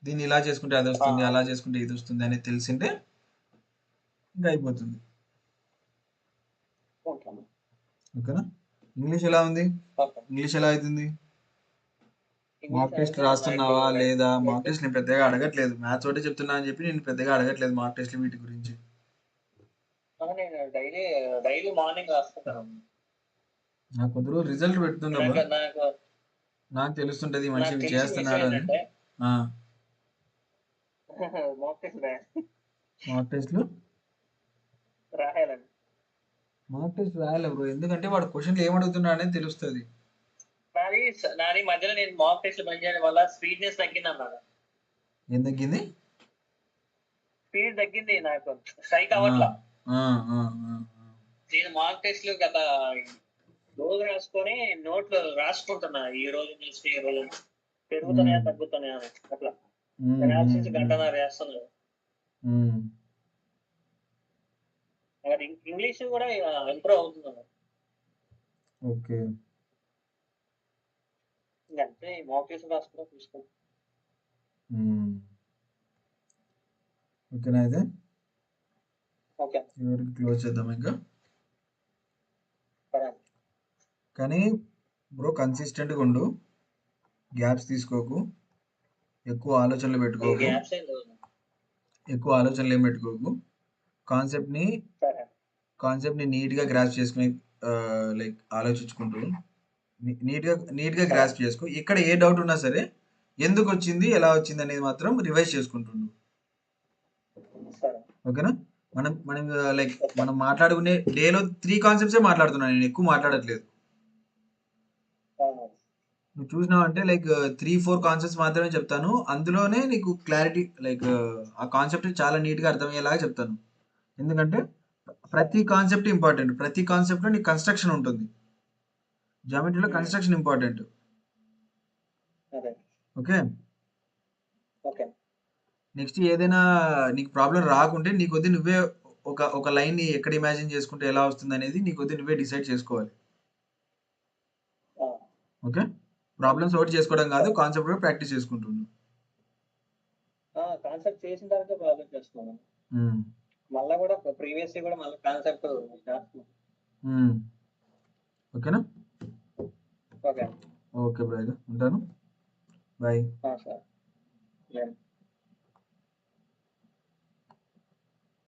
దీన్ని ఇలా చేసుకుంటే అది వస్తుంది, అలా చేసుకుంటే ఇది వస్తుంది అనేది తెలిసింటే ఇంకా అయిపోతుంది. ఓకేనా? ఇంగ్లీష్ ఎలా ఉంది? ఇంగ్లీష్ ఎలా అవుతుంది? మాక్ టెస్ట్ రాస్తున్నావా లేదా? మాక్ టెస్ట్ నేను పెద్దగా అడగట్లేదు, మ్యాథ్స్ ఒకటే చెప్తున్నా అని చెప్పి నేను పెద్దగా అడగట్లేదు మాక్ టెస్ట్ వీటి గురించి. డైలీ మార్నింగ్ రాస్తుంటాను. నాకు కొద్ది రోజు రిజల్ట్ పెడుతున్నా, నాకు తెలుస్తుంటది మంచిగా చేస్తున్నాడు అని. మాక్ టెస్ట్లు రాయాలి బ్రో, ఎందుకంటే వాడు క్వశ్చన్లు ఏమడుగుతున్నా అనేది తెలుస్తుంది. నాది మధ్యలో నేను మాక్ టెస్ట్ బంద్ చేయడం వల్ల స్పీడ్నెస్ తగ్గింది అన్నమాట. ఏం తగ్గింది? స్పీడ్ తగ్గింది, నాకు స్ట్రైక్ అవ్వట్లా. నేను మాక్ టెస్ట్లు గత రోజు రాసుకొని నోట్లు రాసుకుంటున్నా, ఈ రోజు నుంచి ఈ రోజు పెరుగుతున్నాయా తగ్గుతున్నాయా అట్లా అనాలిసిస్ గంటన్నర చేస్తున్నాడు. ఇంగ్లీష్ కూడా ఇంప్రూవ్ అవుతుంది. ఓకే, అంతే మాక్ టెస్ట్ రాసుకుంటా చూసుకో. ఓకేనా? అయితే ఓకే, క్లోజ్ చేద్దాం ఇంకా. కానీ బ్రో కన్సిస్టెంట్గా ఉండు, గ్యాప్స్ తీసుకోకు, ఎక్కువ ఆలోచనలు ఏం పెట్టుకోకు. కాన్సెప్ట్ని నీట్గా గ్రాస్ప్ చేసుకుని, లైక్ ఆలోచించుకుంటూ నీట్గా గ్రాస్ప్ చేసుకో. ఇక్కడ ఏ డౌట్ ఉన్నా సరే ఎందుకు వచ్చింది, ఎలా వచ్చింది అనేది మాత్రం రివైజ్ చేసుకుంటుండు. ఓకేనా? మనం మాట్లాడుకునే డేలో 3 కాన్సెప్ట్సే మాట్లాడుతున్నాను, నేను ఎక్కువ మాట్లాడట్లేదు. నువ్వు చూసినావు అంటే లైక్ 3-4 కాన్సెప్ట్స్ మాత్రమే చెప్తాను, అందులోనే నీకు క్లారిటీ, లైక్ ఆ కాన్సెప్ట్ చాలా నీట్గా అర్థమయ్యేలాగా చెప్తాను. ఎందుకంటే ప్రతి కాన్సెప్ట్ ఇంపార్టెంట్, ప్రతి కాన్సెప్ట్లో నీకు కన్స్ట్రక్షన్ ఉంటుంది. జామెట్రీలో కన్స్ట్రక్షన్ ఇంపార్టెంట్. ఓకే, నెక్స్ట్ ఏదైనా నీకు ప్రాబ్లం రాకుంటే నీ కొద్ది నువ్వే ఒక లైన్ని ఎక్కడ ఇమాజిన్ చేసుకుంటే ఎలా వస్తుంది అనేది నీ కొద్ది నువ్వే డిసైడ్ చేసుకోవాలి. ఓకే, ప్రాబ్లమ్స్ ఒకటి చేసుకోవడం కాదు, కాన్సెప్ట్ కూడా ప్రాక్టీస్ చేసుకుంటున్నాను. కాన్సెప్ట్ చేసిన తర్వాత ప్రాబ్లం చేస్తున్నాను, మళ్ళీ కూడా ప్రీవియస్ కూడా మళ్ళీ కాన్సెప్ట్ చేస్తున్నాను. ఓకేనా? ఓకే బ్రో, ఉంటాను, బాయ్. సార్.